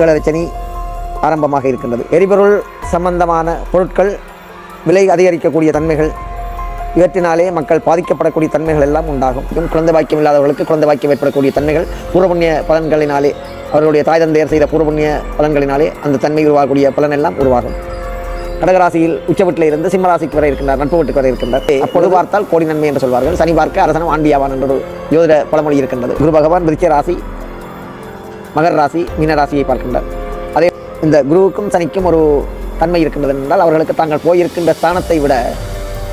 ஏழரை ஆரம்பமாக இருக்கின்றது. எரிபொருள் சம்பந்தமான பொருட்கள் விலை அதிகரிக்கக்கூடிய தன்மைகள், இவற்றினாலே மக்கள் பாதிக்கப்படக்கூடிய தன்மைகள் எல்லாம் உண்டாகும். குழந்தை பாக்கியம் இல்லாதவர்களுக்கு குழந்தை பாக்கியம் ஏற்படக்கூடிய தன்மைகள் பூர்வபுண்ணிய பலன்களினாலே, அவர்களுடைய தாய் தந்தையர் செய்த பூர்வபுண்ணிய பலன்களினாலே அந்த தன்மை உருவாகக்கூடிய பலன் எல்லாம் உருவாகும். கடகராசியில் உச்சவீட்டில் இருந்து சிம்மராசிக்கு வரை இருக்கின்றார், நட்பு வீட்டுக்கு வரை இருக்கின்றார். அப்பொழுது பார்த்தால் கோடி நன்மை என்று சொல்வார்கள். சனி பார்க்க அரசனம் ஆண்டியாவான் என்ற ஒரு ஜோதிட பழமொழி இருக்கின்றது. குரு பகவான் விருச்சிக ராசி, மகர ராசி, மீன ராசியை பார்க்கின்றார். அதே இந்த குருவுக்கும் சனிக்கும் ஒரு தன்மை இருக்கின்றது என்றால், அவர்களுக்கு தாங்கள் போயிருக்கின்ற ஸ்தானத்தை விட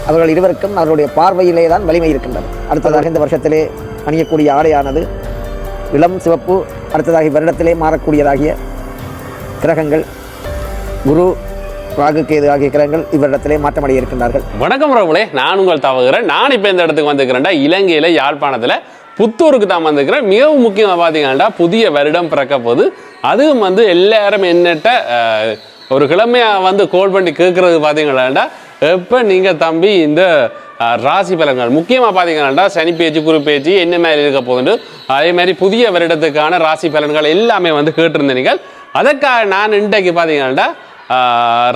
அவர்கள் இருவருக்கும் அவர்களுடைய பார்வையிலே தான் வலிமை இருக்கின்றது. அடுத்ததாக இந்த வருஷத்திலே அணியக்கூடிய ஆடையானது இளம் சிவப்பு. அடுத்ததாக வருடத்திலே மாறக்கூடியதாகிய கிரகங்கள் குரு, ராகு, கேது ஆகிய கிரகங்கள் இவரிடத்திலே மாற்றமடைய இருக்கின்றார்கள். வணக்கம் உறவுகளே, நான் உங்கள் தவறுகிறேன். நான் இப்போ இந்த இடத்துக்கு வந்துக்கிறேன்டா இலங்கையில் யாழ்ப்பாணத்தில் புத்தூருக்கு தான் வந்துக்கிறேன். மிகவும் முக்கியமாக பார்த்தீங்கன்னா புதிய வருடம் பிறக்க போது, அதுவும் எல்லாரும் என்னட்ட ஒரு கிழமையாக கோல் பண்ணி கேட்கறது பார்த்தீங்கன்னாண்டா, எப்போ நீங்கள் தம்பி இந்த ராசி பலன்கள் முக்கியமாக பார்த்தீங்கன்னா சனி பேச்சு, குரு பேச்சு என்ன மாதிரி இருக்க போகுது, அதே மாதிரி புதிய வருடத்துக்கான ராசி பலன்கள் எல்லாமே கேட்டிருந்தீங்க. அதற்காக நான் இன்றைக்கு பார்த்தீங்கன்னா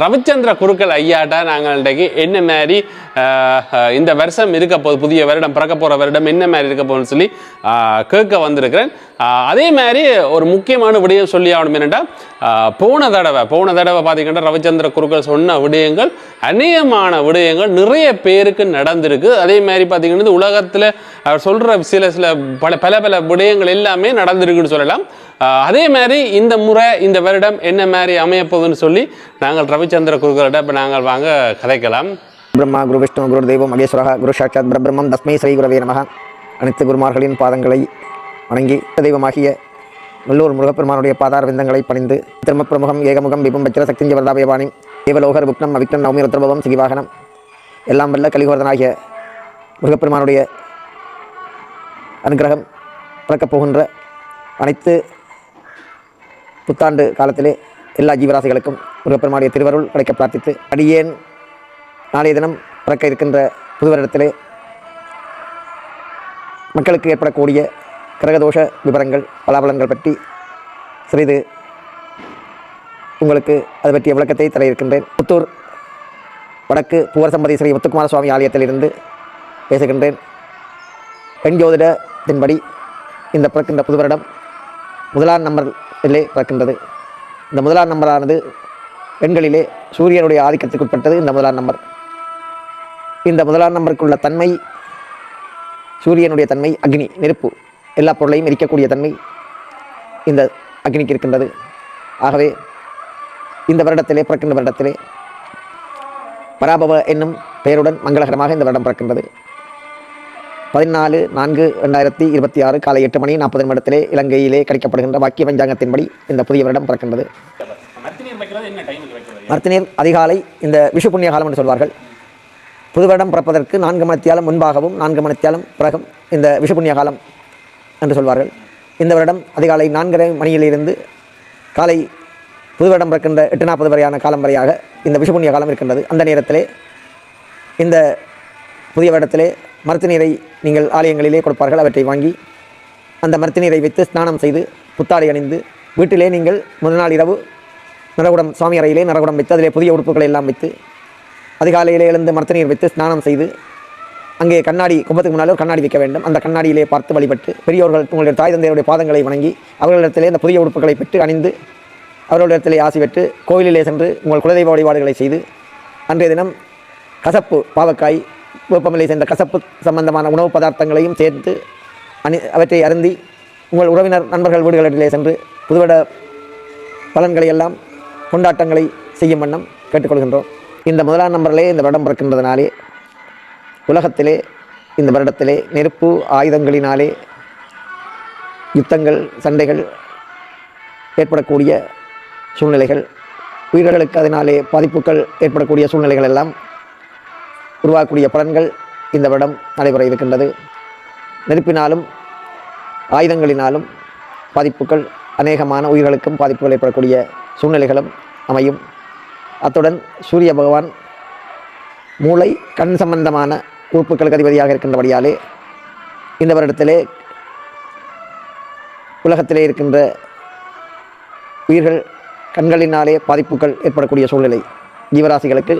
ரவிச்சந்திர குருக்கள் ஐயாட்டா நாங்கள் இன்றைக்கு என்ன மாதிரி இந்த வருஷம் இருக்க போகுது, புதிய வருடம் பிறக்க போகிற வருடம் என்ன மாதிரி இருக்க போகுதுன்னு சொல்லி கேட்க வந்திருக்கிறேன். அதே மாதிரி ஒரு முக்கியமான விடயம் சொல்லி ஆகணும். என்னென்னா போன தடவை பார்த்தீங்கன்னா ரவிச்சந்திர குருக்கள் சொன்ன விடயங்கள், அநேகமான விடயங்கள் நிறைய பேருக்கு நடந்திருக்கு. அதே மாதிரி பார்த்தீங்கன்னா உலகத்தில் அவர் சொல்கிற சில பல விடயங்கள் எல்லாமே நடந்திருக்குன்னு சொல்லலாம். அதே மாதிரி இந்த முறை இந்த வருடம் என்ன மாதிரி அமையப்போகுதுன்னு சொல்லி நாங்கள் ரவிச்சந்திர குருக்களிடம் இப்போ நாங்கள் வாங்க கதைக்கலாம். பிரம்மா குரு விஷ்ணு குரு தெய்வம் மகேஸ்வரா குரு சாட்சாத் பிரம்மம் தஸ்மை ஸ்ரீ குரவே நமக. அனைத்து குருமார்களின் பாதங்களை வணங்கி தெய்வமாகிய நல்லூர் முருகப்பெருமானுடைய பாதார விந்தங்களை பணிந்து திருமப்பிரமுகம் ஏகமுகம் விபம் பச்சிர சக்திஞ்ச வரதாபயபாணி தேவலோகர் புக்னம் அவிக்னம் நவமி ருத்ரபவம் சிகிவாகனம் எல்லாம் வல்ல கலிகோர்தனாகிய முருகப்பெருமானுடைய அனுகிரகம் பிறக்கப் போகின்ற அனைத்து புத்தாண்டு காலத்திலே எல்லா ஜீவராசிகளுக்கும் முருகப்பெருமானுடைய திருவருள் கிடைக்க பிரார்த்தித்து, அடியேன் நாளைய தினம் பிறக்க இருக்கின்ற புது வருடத்திலே மக்களுக்கு ஏற்படக்கூடிய கிரகதோஷ விவரங்கள், பலாபலங்கள் பற்றி சிறிது உங்களுக்கு அது பற்றிய விளக்கத்தை தர இருக்கின்றேன். புத்தூர் வடக்கு பூவரசம்பதி ஸ்ரீ முத்துக்குமார சுவாமி ஆலயத்திலிருந்து பேசுகின்றேன். பெண் ஜோதிடத்தின்படி இந்த பிறக்கின்ற புது வருடம் முதலாம் நம்பரிலே பிறக்கின்றது. இந்த முதலாம் நம்பரானது பெண்களிலே சூரியனுடைய ஆதிக்கத்துக்கு உட்பட்டது. இந்த முதலாம் நம்பர், இந்த முதலாம் நம்பருக்குள்ள தன்மை, சூரியனுடைய தன்மை அக்னி, நெருப்பு, எல்லா பொருளையும் எரிக்கக்கூடிய தன்மை இந்த அக்னிக்கு இருக்கின்றது. ஆகவே இந்த வருடத்திலே பிறக்கின்ற வருடத்திலே பராபவ என்னும் பெயருடன் மங்களகரமாக இந்த வருடம் பிறக்கின்றது. 14/4/2026 காலை 8:40 இலங்கையிலே கிடைக்கப்படுகின்ற வாக்கிய பஞ்சாங்கத்தின்படி இந்த புதிய வருடம் பிறக்கின்றது. மர்த்தினீர் அதிகாலை, இந்த விஷு புண்ணிய காலம் என்று சொல்வார்கள். புது வருடம் பிறப்பதற்கு 4 மணித்தியாலம் முன்பாகவும் 4 மணித்தியாலம் பிறகும் இந்த விஷு புண்ணிய காலம் என்று சொல்வார்கள். இந்த வருடம் அதிகாலை 4:30 மணியிலிருந்து காலை புது வருடம் பிறக்கின்ற 8:40 வரையான காலம் வரையாக இந்த விஷு புண்ணிய காலம் இருக்கின்றது. அந்த நேரத்திலே இந்த புதிய வருடத்திலே மருத்து நீரை நீங்கள் ஆலயங்களிலே கொடுப்பார்கள். அவற்றை வாங்கி அந்த மருத்து நீரை வைத்து ஸ்நானம் செய்து புத்தாடை அணிந்து வீட்டிலே நீங்கள் முதல் நாள் இரவு நரகுடம், சுவாமி அறையிலே நரகுடம் வைத்து அதிலே புதிய உறுப்புகளை எல்லாம் வைத்து அதிகாலையிலே எழுந்து மருத்து நீர் வைத்து ஸ்நானம் செய்து அங்கே கண்ணாடி, கும்பத்துக்கு முன்னால் ஒரு கண்ணாடி வைக்க வேண்டும். அந்த கண்ணாடியிலே பார்த்து வழிபட்டு பெரியோர்கள் உங்களுடைய தாய் தந்தையருடைய பாதங்களை வணங்கி அவர்களிடத்திலே இந்த புதிய உறுப்புகளை பெற்று அணிந்து அவர்களிடத்திலே ஆசி பெற்று கோயிலிலே சென்று உங்கள் குலதெய்வ வழிபாடுகளை செய்து அன்றைய தினம் கசப்பு, பாவக்காய், வெப்பமில்லை சேர்ந்த கசப்பு சம்பந்தமான உணவு பதார்த்தங்களையும் சேர்த்து அவற்றை அருந்தி உங்கள் உறவினர் நண்பர்கள் வீடுகளிலே சென்று புதுவட பலன்களை எல்லாம் கொண்டாட்டங்களை செய்யும் வண்ணம் கேட்டுக்கொள்கின்றோம். இந்த முதலாம் நம்பரிலே இந்த வருடம் பிறக்கின்றதுனாலே உலகத்திலே இந்த வருடத்திலே நெருப்பு ஆயுதங்களினாலே யுத்தங்கள், சண்டைகள் ஏற்படக்கூடிய சூழ்நிலைகள், உயிர்களுக்கு அதனாலே பாதிப்புகள் ஏற்படக்கூடிய சூழ்நிலைகள் எல்லாம் உருவாக்கக்கூடிய பலன்கள் இந்த வருடம் நடைபெற இருக்கின்றது. நெருப்பினாலும் ஆயுதங்களினாலும் பாதிப்புகள், அநேகமான உயிர்களுக்கும் பாதிப்புகள் ஏற்படக்கூடிய சூழ்நிலைகளும் அமையும். அத்துடன் சூரிய பகவான் மூளை, கண் சம்பந்தமான உறுப்புகளுக்கு அதிபதியாக இருக்கின்றபடியாலே இந்த வருடத்திலே உலகத்திலே இருக்கின்ற உயிர்கள் கண்களினாலே பாதிப்புகள் ஏற்படக்கூடிய சூழ்நிலை, ஜீவராசிகளுக்கு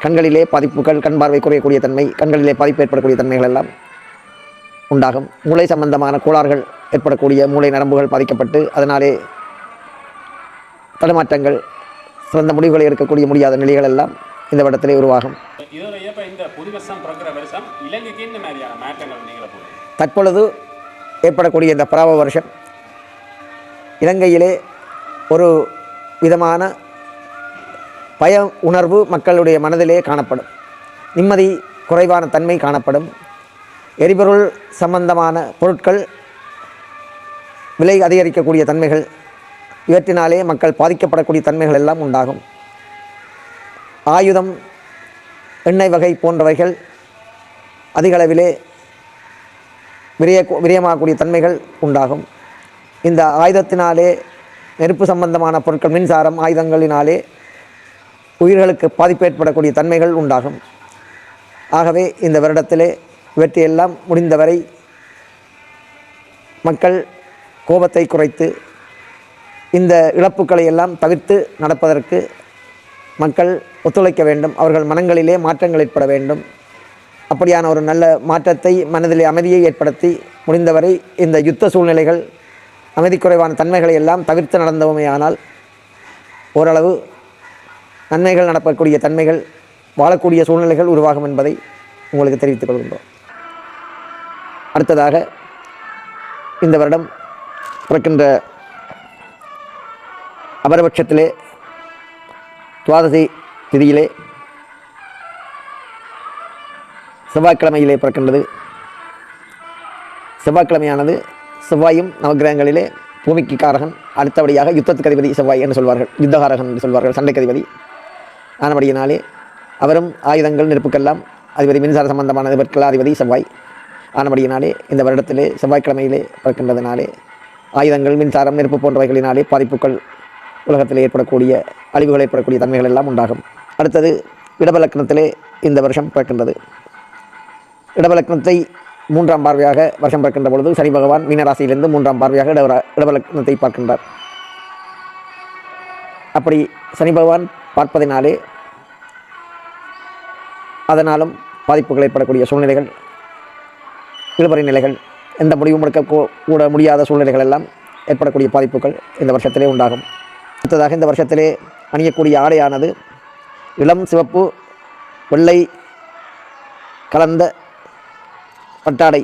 கண்களிலே பாதிப்புகள், கண் பார்வை குறையக்கூடிய தன்மை, கண்களிலே பாதிப்பு ஏற்படக்கூடிய தன்மைகள் எல்லாம் உண்டாகும். மூளை சம்பந்தமான கோளாறுகள் ஏற்படக்கூடிய, மூளை நரம்புகள் பாதிக்கப்பட்டு அதனாலே தடுமாற்றங்கள், சிறந்த முடிவுகளை எடுக்கக்கூடிய முடியாத நிலைகள் எல்லாம் இந்த வருடத்திலே உருவாகும். தற்பொழுது ஏற்படக்கூடிய இந்த பிராவ வருஷம் இலங்கையிலே ஒரு விதமான பய உணர்வு மக்களுடைய மனதிலே காணப்படும். நிம்மதி குறைவான தன்மை காணப்படும். எரிபொருள் சம்பந்தமான பொருட்கள் விலை அதிகரிக்கக்கூடிய தன்மைகள், இவற்றினாலே மக்கள் பாதிக்கப்படக்கூடிய தன்மைகள் எல்லாம் உண்டாகும். ஆயுதம், எண்ணெய் வகை போன்றவைகள் அதிகளவிலே விரயமாகக்கூடிய தன்மைகள் உண்டாகும். இந்த ஆயுதத்தினாலே, நெருப்பு சம்பந்தமான பொருட்கள், மின்சாரம், ஆயுதங்களினாலே உயிர்களுக்கு பாதிப்பு ஏற்படக்கூடிய தன்மைகள் உண்டாகும். ஆகவே இந்த வருடத்திலே இவற்றையெல்லாம் முடிந்தவரை மக்கள் கோபத்தை குறைத்து இந்த இழப்புக்களை எல்லாம் தவிர்த்து நடப்பதற்கு மக்கள் ஒத்துழைக்க வேண்டும். அவர்கள் மனங்களிலே மாற்றங்கள் ஏற்பட வேண்டும். அப்படியான ஒரு நல்ல மாற்றத்தை, மனதிலே அமைதியை ஏற்படுத்தி முடிந்தவரை இந்த யுத்த சூழ்நிலைகள், அமைதி குறைவான தன்மைகளை எல்லாம் தவிர்த்து நடந்தோமேயானால் ஓரளவு நன்மைகள் நடக்கக்கூடிய தன்மைகள், வாழக்கூடிய சூழ்நிலைகள் உருவாகும் என்பதை உங்களுக்கு தெரிவித்துக் கொள்கின்றோம். அடுத்ததாக இந்த வருடம் பிறக்கின்ற அபரபட்சத்திலே துவாதசி திதியிலே செவ்வாய்க்கிழமையிலே பிறக்கின்றது. செவ்வாய்க்கிழமையானது செவ்வாயும் நவகிரகங்களிலே பூமிக்கு காரகன், அடுத்தபடியாக யுத்தத்துக்கு அதிபதி செவ்வாய் என்று சொல்வார்கள், யுத்தகாரகன் என்று சொல்வார்கள், சண்டைக்கு அதிபதி ஆனபடியினாலே அவரும் ஆயுதங்கள், நெருப்புக்கெல்லாம் அதிபதி, மின்சார சம்பந்தமான இவற்கெல்லாம் அதிபதி செவ்வாய் ஆனபடியினாலே இந்த வருடத்திலே செவ்வாய்க்கிழமையிலே பிறக்கின்றதுனாலே ஆயுதங்கள், மின்சாரம், நெருப்பு போன்றவைகளினாலே பாதிப்புகள், உலகத்தில் ஏற்படக்கூடிய அழிவுகள் ஏற்படக்கூடிய தன்மைகள் எல்லாம் உண்டாகும். அடுத்தது இடபலக்கணத்திலே இந்த வருஷம் பிறக்கின்றது. இடபலக்கணத்தை 3ஆம் பார்வையாக வருஷம் பிறக்கின்ற பொழுது சனி பகவான் மீனராசியிலிருந்து 3ஆம் பார்வையாக இடபலக்கணத்தை பார்க்கின்றார். அப்படி சனி பகவான் பார்ப்பதினாலே அதனாலும் பாதிப்புகள் ஏற்படக்கூடிய சூழ்நிலைகள், இழுபறி நிலைகள், எந்த முடிவும் எடுக்க கூட முடியாத சூழ்நிலைகள் எல்லாம் ஏற்படக்கூடிய பாதிப்புகள் இந்த வருஷத்திலே உண்டாகும். அடுத்ததாக இந்த வருஷத்திலே அணியக்கூடிய ஆடையானது இளம் சிவப்பு, வெள்ளை கலந்த பட்டாடை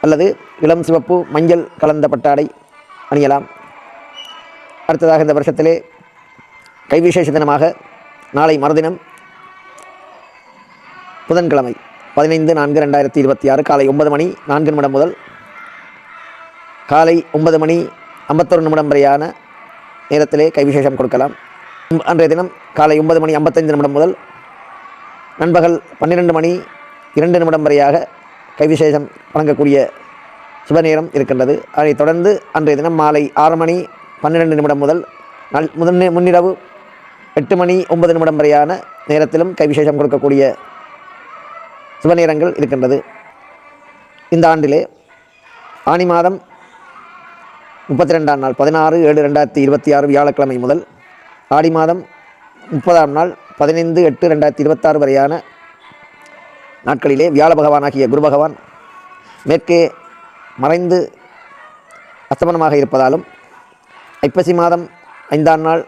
அல்லது இளம் சிவப்பு, மஞ்சள் கலந்த பட்டாடை அணியலாம். அடுத்ததாக இந்த வருஷத்திலே கைவிசேஷ தினமாக நாளை மறுதினம் புதன்கிழமை 15/4/2026 காலை 9 மணி 4 நிமிடம் முதல் காலை 9 மணி 51 நிமிடம் வரையான நேரத்திலே கைவிசேஷம் கொடுக்கலாம். அன்றைய தினம் காலை 9 மணி 55 நிமிடம் முதல் நண்பகல் 12 மணி 2 நிமிடம் வரையாக கைவிசேஷம் வழங்கக்கூடிய சுப நேரம் இருக்கின்றது. அதைத் தொடர்ந்து அன்றைய தினம் மாலை 6 மணி 12 நிமிடம் முதல் முன்னிரவு 8 மணி 9 நிமிடம் வரையான நேரத்திலும் கைவிசேஷம் கொடுக்கக்கூடிய சுப நேரங்கள் இருக்கின்றது. இந்த ஆண்டிலே ஆனி மாதம் 32ஆம் நாள் 16/7/2026 வியாழக்கிழமை முதல் ஆடி மாதம் 30ஆம் நாள் 15/8/2026 வரையான நாட்களிலே வியாழ பகவானாகிய குரு பகவான் மேற்கே மறைந்து அஸ்தமனமாக இருப்பதாலும் ஐப்பசி மாதம் 5ஆம் நாள்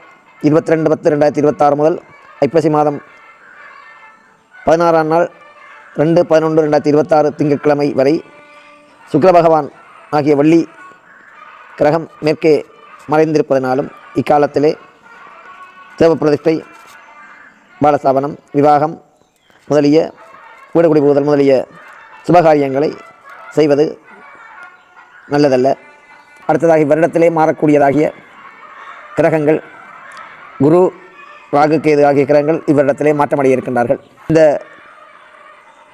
22/10/2026 முதல் ஐப்பசி மாதம் 16ஆம் நாள் 2/11/2026 திங்கட்கிழமை வரை சுக்கிர பகவான் ஆகிய வள்ளி கிரகம் மேற்கே மறைந்திருப்பதனாலும் இக்காலத்திலே தேவ பிரதிஷ்டை, பாலஸ்தாபனம், விவாகம் முதலிய வீடு குடி புகுதல் முதலிய சுபகாரியங்களை செய்வது நல்லதல்ல. அடுத்ததாக இவ்வருடத்திலே மாறக்கூடியதாகிய கிரகங்கள் குரு, ராகு, கேது ஆகிய கிரகங்கள் இவ்வருடத்திலே மாற்றமடைய இருக்கின்றார்கள். இந்த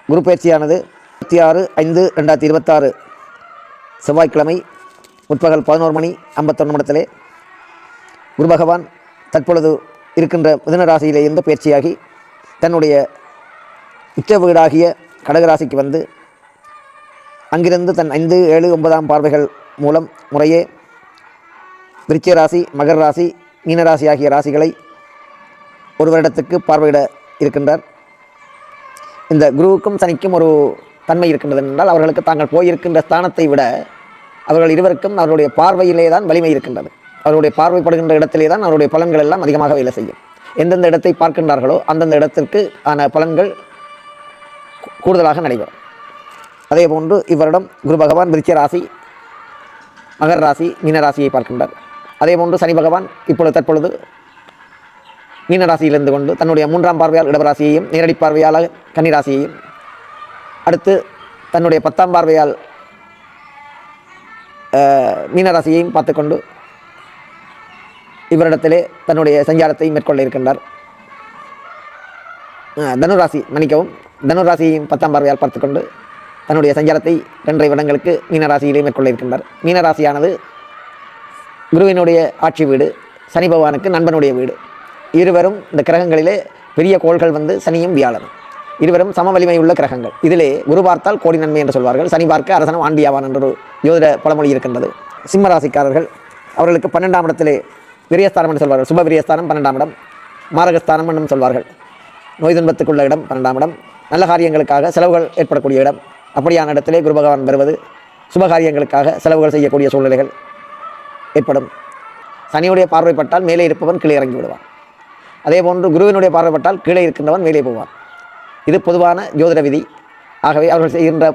குரு பயிற்சியானது 26/5/2026 செவ்வாய்க்கிழமை முற்பகல் 11 மணி 51 நிமிடத்திலே குரு பகவான் தற்பொழுது இருக்கின்ற மிதுன ராசியிலே இருந்து பயிற்சியாகி தன்னுடைய உச்ச வீடாகிய கடகராசிக்கு வந்து அங்கிருந்து தன் 5, 7, 9ஆம் பார்வைகள் மூலம் முறையே விருச்சிக ராசி, மகர ராசி, மீன ராசி ஆகிய ராசிகளை ஒரு வருடத்துக்கு பார்வையிட இருக்கின்றார். இந்த குருவுக்கும் சனிக்கும் ஒரு தன்மை இருக்கின்றது என்றால், அவர்களுக்கு தாங்கள் போயிருக்கின்ற ஸ்தானத்தை விட அவர்கள் இருவருக்கும் அவருடைய பார்வையிலே தான் வலிமை இருக்கின்றது. அவருடைய பார்வைப்படுகின்ற இடத்திலே தான் அவருடைய பலன்கள் எல்லாம் அதிகமாக வேலை செய்யும். எந்தெந்த இடத்தை பார்க்கின்றார்களோ அந்தந்த இடத்திற்கு ஆன பலன்கள் கூடுதலாக நடைபெறும். அதே போன்று இவ்வருடம் குரு பகவான் விருச்சிக ராசி, மகர ராசி, மீன ராசியை பார்க்கின்றார். அதே போன்று சனி பகவான் தற்பொழுது மீன ராசியிலிருந்து கொண்டு தன்னுடைய 3ஆம் பார்வையால் இடவராசியையும், நேரடி பார்வையால் கன்னிராசியையும், அடுத்து தன்னுடைய 10ஆம் பார்வையால் மீனராசியையும் பார்த்துக்கொண்டு இவரிடத்திலே தன்னுடைய சஞ்சாரத்தை மேற்கொள்ள இருக்கின்றார். தனுராசியையும் 10ஆம் பார்வையால் பார்த்துக்கொண்டு தன்னுடைய சஞ்சாரத்தை 2.5 வருடங்களுக்கு மீனராசியிலே மேற்கொள்ள இருக்கின்றார். மீனராசியானது குருவினுடைய ஆட்சி வீடு, சனி பகவானுக்கு நண்பனுடைய வீடு. இருவரும் இந்த கிரகங்களிலே பெரிய கோள்கள் வந்து சனியும் வியாழனும், இருவரும் சம வலிமை உள்ள கிரகங்கள். இதிலே குரு பார்த்தால் கோடி நன்மை என்று சொல்வார்கள். சனி பார்க்க அரசனம் ஆண்டியாவான் என்ற ஒரு ஜோதிட பழமொழி இருக்கின்றது. சிம்ம ராசிக்காரர்கள் அவர்களுக்கு 12ஆம் இடத்திலே விரியஸ்தானம் என்று சொல்வார்கள். சுப விரியஸ்தானம் 12ஆம் இடம், மாரகஸ்தானம் என்றும் சொல்வார்கள். நோய் துன்பத்துக்குள்ள இடம் 12ஆம் இடம், நல்ல காரியங்களுக்காக செலவுகள் ஏற்படக்கூடிய இடம். அப்படியான இடத்திலே குரு பகவான் வருவது சுபகாரியங்களுக்காக செலவுகள் செய்யக்கூடிய சூழ்நிலைகள் ஏற்படும். சனியுடைய பார்வைப்பட்டால் மேலே இருப்பவன் கீழே இறங்கி விடுவான். அதே போன்று குருவினுடைய பார்வைப்பட்டால் கீழே இருக்கின்றவன் மேலே போவான். இது பொதுவான ஜோதிட விதி. ஆகவே அவர்கள் செய்கின்ற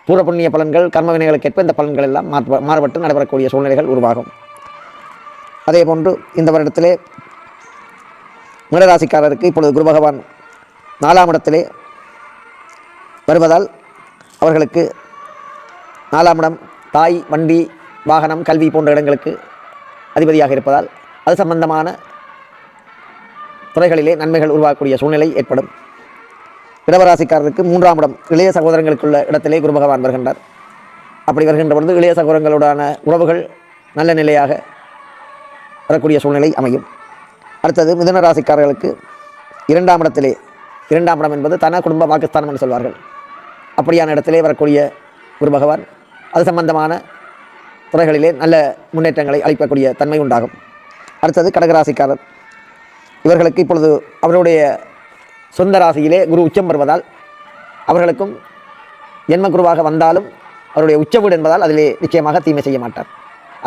பூர்வ புண்ணிய பலன்கள், கர்ம வினைகளுக்கு ஏற்ப இந்த பலன்கள் எல்லாம் மாறுபட்டு நடைபெறக்கூடிய சூழ்நிலைகள் உருவாகும். அதே போன்று இந்த வருடத்திலே மீனராசிக்காரருக்கு இப்பொழுது குரு பகவான் 4ஆம் இடத்திலே வருவதால் அவர்களுக்கு 4ஆம் இடம் தாய், வண்டி, வாகனம், கல்வி போன்ற இடங்களுக்கு அதிபதியாக இருப்பதால் அது சம்பந்தமான துறைகளிலே நன்மைகள் உருவாகக்கூடிய சூழ்நிலை ஏற்படும். இடவராசிக்காரருக்கு 3ஆம் இடம் இளைய சகோதரங்களுக்குள்ள இடத்திலே குரு பகவான் வருகின்றார். அப்படி வருகின்ற பொழுது இளைய சகோதரங்களுடான உறவுகள் நல்ல நிலையாக வரக்கூடிய சூழ்நிலை அமையும். அடுத்தது மிதுன ராசிக்காரர்களுக்கு 2ஆம் இடத்திலே, 2ஆம் இடம் என்பது தன குடும்ப வாக்குஸ்தானம் என்று சொல்வார்கள். அப்படியான இடத்திலே வரக்கூடிய குரு பகவான் அது சம்பந்தமான துறைகளிலே நல்ல முன்னேற்றங்களை அளிக்கக்கூடிய தன்மை உண்டாகும். அடுத்தது கடகராசிக்காரர். இவர்களுக்கு இப்பொழுது அவருடைய சொந்த ராசியிலே குரு உச்சம் வருவதால் அவர்களுக்கும் ஜென்ம குருவாக வந்தாலும் அவருடைய உச்ச வீடு என்பதால் அதிலே நிச்சயமாக தீமை செய்ய மாட்டார்.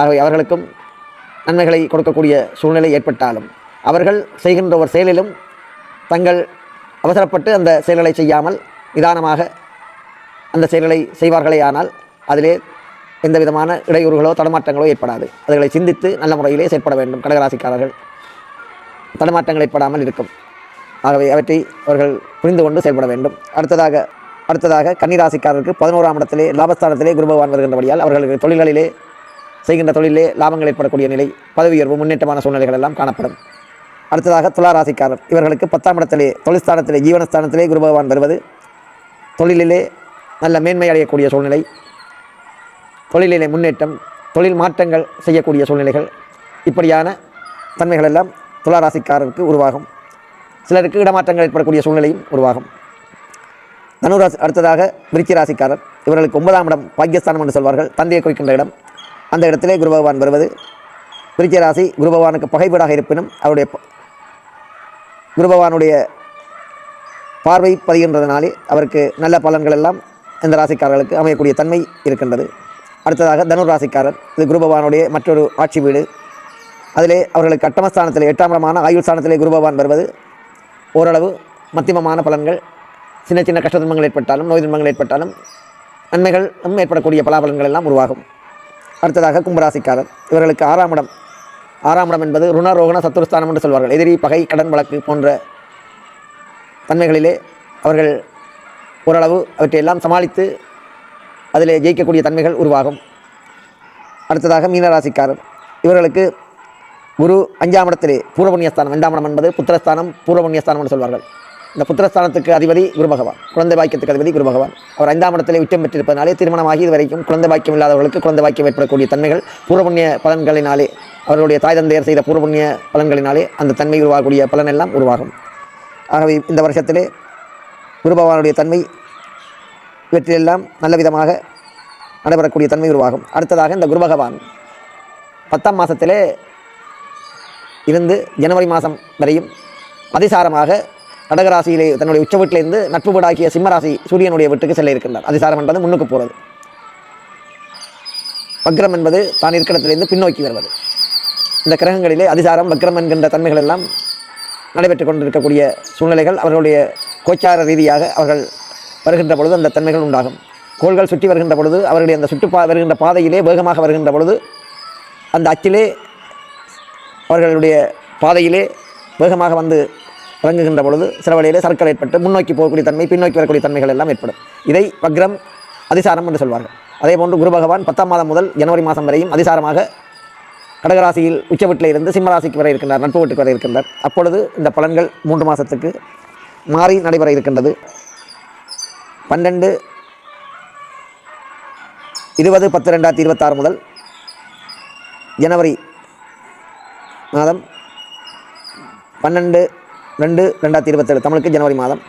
ஆகவே அவர்களுக்கும் நன்மைகளை கொடுக்கக்கூடிய சூழ்நிலை ஏற்பட்டாலும் அவர்கள் செய்கின்ற ஒரு செயலிலும் தங்கள் அவசரப்பட்டு அந்த செயல்களை செய்யாமல் நிதானமாக அந்த செயல்களை செய்வார்களே ஆனால் அதிலே எந்த விதமான இடையூறுகளோ தடுமாற்றங்களோ ஏற்படாது. அதுகளை சிந்தித்து நல்ல முறையிலே செயற்பட வேண்டும். கடகராசிக்காரர்கள் தடுமாற்றங்கள் ஏற்படாமல் இருக்கும். ஆகவே அவற்றை அவர்கள் புரிந்து கொண்டு செயல்பட வேண்டும். அடுத்ததாக கன்னிராசிக்காரருக்கு 11ஆம் இடத்திலே லாபஸ்தானத்திலே குரு பகவான் வருகின்றபடியால் அவர்களுக்கு தொழில்களிலே செய்கின்ற தொழிலே லாபங்கள் ஏற்படக்கூடிய நிலை, பதவி உயர்வு, முன்னேற்றமான சூழ்நிலைகள் எல்லாம் காணப்படும். அடுத்ததாக துலா ராசிக்காரர். இவர்களுக்கு 10ஆம் இடத்திலே தொழில்ஸ்தானத்திலே ஜீவனஸ்தானத்திலே குரு பகவான் வருவது தொழிலிலே நல்ல மேன்மை அடையக்கூடிய சூழ்நிலை, தொழிலிலே முன்னேற்றம், தொழில் மாற்றங்கள் செய்யக்கூடிய சூழ்நிலைகள், இப்படியான தன்மைகள் எல்லாம் துலா ராசிக்காரருக்கு உருவாகும். சிலருக்கு இடமாற்றங்கள் ஏற்படக்கூடிய சூழ்நிலையும் உருவாகும். தனுராசி. அடுத்ததாக விருச்சிக ராசிக்காரர். இவர்களுக்கு 9ஆம் இடம் பாக்கியஸ்தானம் என்று சொல்வார்கள், தந்தையை குறிக்கின்ற இடம். அந்த இடத்திலே குரு பகவான் வருவது விருச்சிக ராசி குரு பகவானுக்கு பகை வீடாக இருப்பினும் அவருடைய குரு பகவானுடைய பார்வை பதிகின்றதுனாலே அவருக்கு நல்ல பலன்கள் எல்லாம் இந்த ராசிக்காரர்களுக்கு அமையக்கூடிய தன்மை இருக்கின்றது. அடுத்ததாக தனுர் ராசிக்காரர். இது குரு பகவானுடைய மற்றொரு ஆட்சி வீடு. அதிலே அவர்களுக்கு அட்டமஸ்தானத்திலே 8ஆம் இடமான ஆயுள் ஸ்தானத்திலே குரு பகவான் வருவது ஓரளவு மத்தியமமான பலன்கள். சின்ன சின்ன கஷ்ட துன்பங்கள் ஏற்பட்டாலும், நோய் துன்பங்கள் ஏற்பட்டாலும் நன்மைகளும் ஏற்படக்கூடிய பலாபலன்கள் எல்லாம் உருவாகும். அடுத்ததாக கும்பராசிக்காரர். இவர்களுக்கு 6ஆம் இடம். 6ஆம் இடம் என்பது ருணரோகண சத்துருஸ்தானம் என்று சொல்வார்கள். எதிரி, பகை, கடன் வழக்கு போன்ற தன்மைகளிலே அவர்கள் ஓரளவு அவற்றையெல்லாம் சமாளித்து அதிலே ஜெயிக்கக்கூடிய தன்மைகள் உருவாகும். அடுத்ததாக மீனராசிக்காரர். இவர்களுக்கு குரு 5ஆம் இடத்திலே பூர்வபுண்ணியஸ்தானம். 2ஆம் இடம் என்பது புத்திரஸ்தானம், பூர்வபுண்ணியஸ்தானம் என்று சொல்வார்கள். இந்த புத்திரஸ்தானத்துக்கு அதிபதி குரு பகவான், குழந்தை பாக்கியத்துக்கு அதிபதி குரு பகவான். அவர் 5ஆம் இடத்திலே உச்சம் பெற்றிருப்பதனாலே திருமணமாகி இதுவரைக்கும் குழந்தை பாக்கியம் இல்லாதவர்களுக்கு குழந்தை பாக்கியம் ஏற்படக்கூடிய தன்மைகள் பூர்வபுண்ணிய பலன்களினாலே, அவர்களுடைய தாய் தந்தையர் செய்த பூர்வபுண்ணிய பலன்களினாலே அந்த தன்மை உருவாகக்கூடிய பலன் எல்லாம் உருவாகும். ஆகவே இந்த வருஷத்திலே குரு பகவானுடைய தன்மை இவற்றிலெல்லாம் நல்ல விதமாக நடைபெறக்கூடிய தன்மை உருவாகும். அடுத்ததாக இந்த குரு பகவான் 10ஆம் மாதத்திலே இருந்து ஜனவரி மாதம் வரையும் அதிசாரமாக கடகராசியிலே தன்னுடைய உச்ச வீட்டிலிருந்து நட்பு வீடாக்கிய சிம்மராசி சூரியனுடைய வீட்டுக்கு செல்ல இருக்கின்றார். அதிசாரம் என்பது முன்னுக்கு போகிறது. வக்ரம் என்பது தான் இருக்கிறத்திலிருந்து பின்னோக்கி வருவது. இந்த கிரகங்களிலே அதிசாரம் வக்ரம் என்கின்ற தன்மைகள் எல்லாம் நடைபெற்று கொண்டிருக்கக்கூடிய சூழ்நிலைகள் அவர்களுடைய கோச்சார ரீதியாக அவர்கள் வருகின்ற பொழுது அந்த தன்மைகள் உண்டாகும். கோள்கள் சுற்றி வருகின்ற பொழுது அவர்களுடைய அந்த வருகின்ற பாதையிலே வேகமாக வருகின்ற பொழுது அந்த அச்சிலே அவர்களுடைய பாதையிலே வேகமாக வந்து இறங்குகின்ற பொழுது சில வழியிலே சறுக்கல் ஏற்பட்டு முன்னோக்கி போகக்கூடிய தன்மை பின்னோக்கி வரக்கூடிய தன்மைகள் எல்லாம் ஏற்படும். இதை வக்ரம் அதிசாரம் என்று சொல்வார்கள். அதே போன்று குரு பகவான் 10ஆம் மாதம் முதல் ஜனவரி மாதம் வரையும் அதிசாரமாக கடகராசியில் உச்ச வீட்டில் இருந்து சிம்மராசிக்கு வர இருக்கின்றார், நட்பு வீட்டுக்கு வர இருக்கின்றார். அப்பொழுது இந்த பலன்கள் 3 மாதத்துக்கு மாறி நடைபெற இருக்கின்றது. 12/20/2026 முதல் ஜனவரி மாதம் 12/2/2027 தமிழுக்கு ஜனவரி மாதம்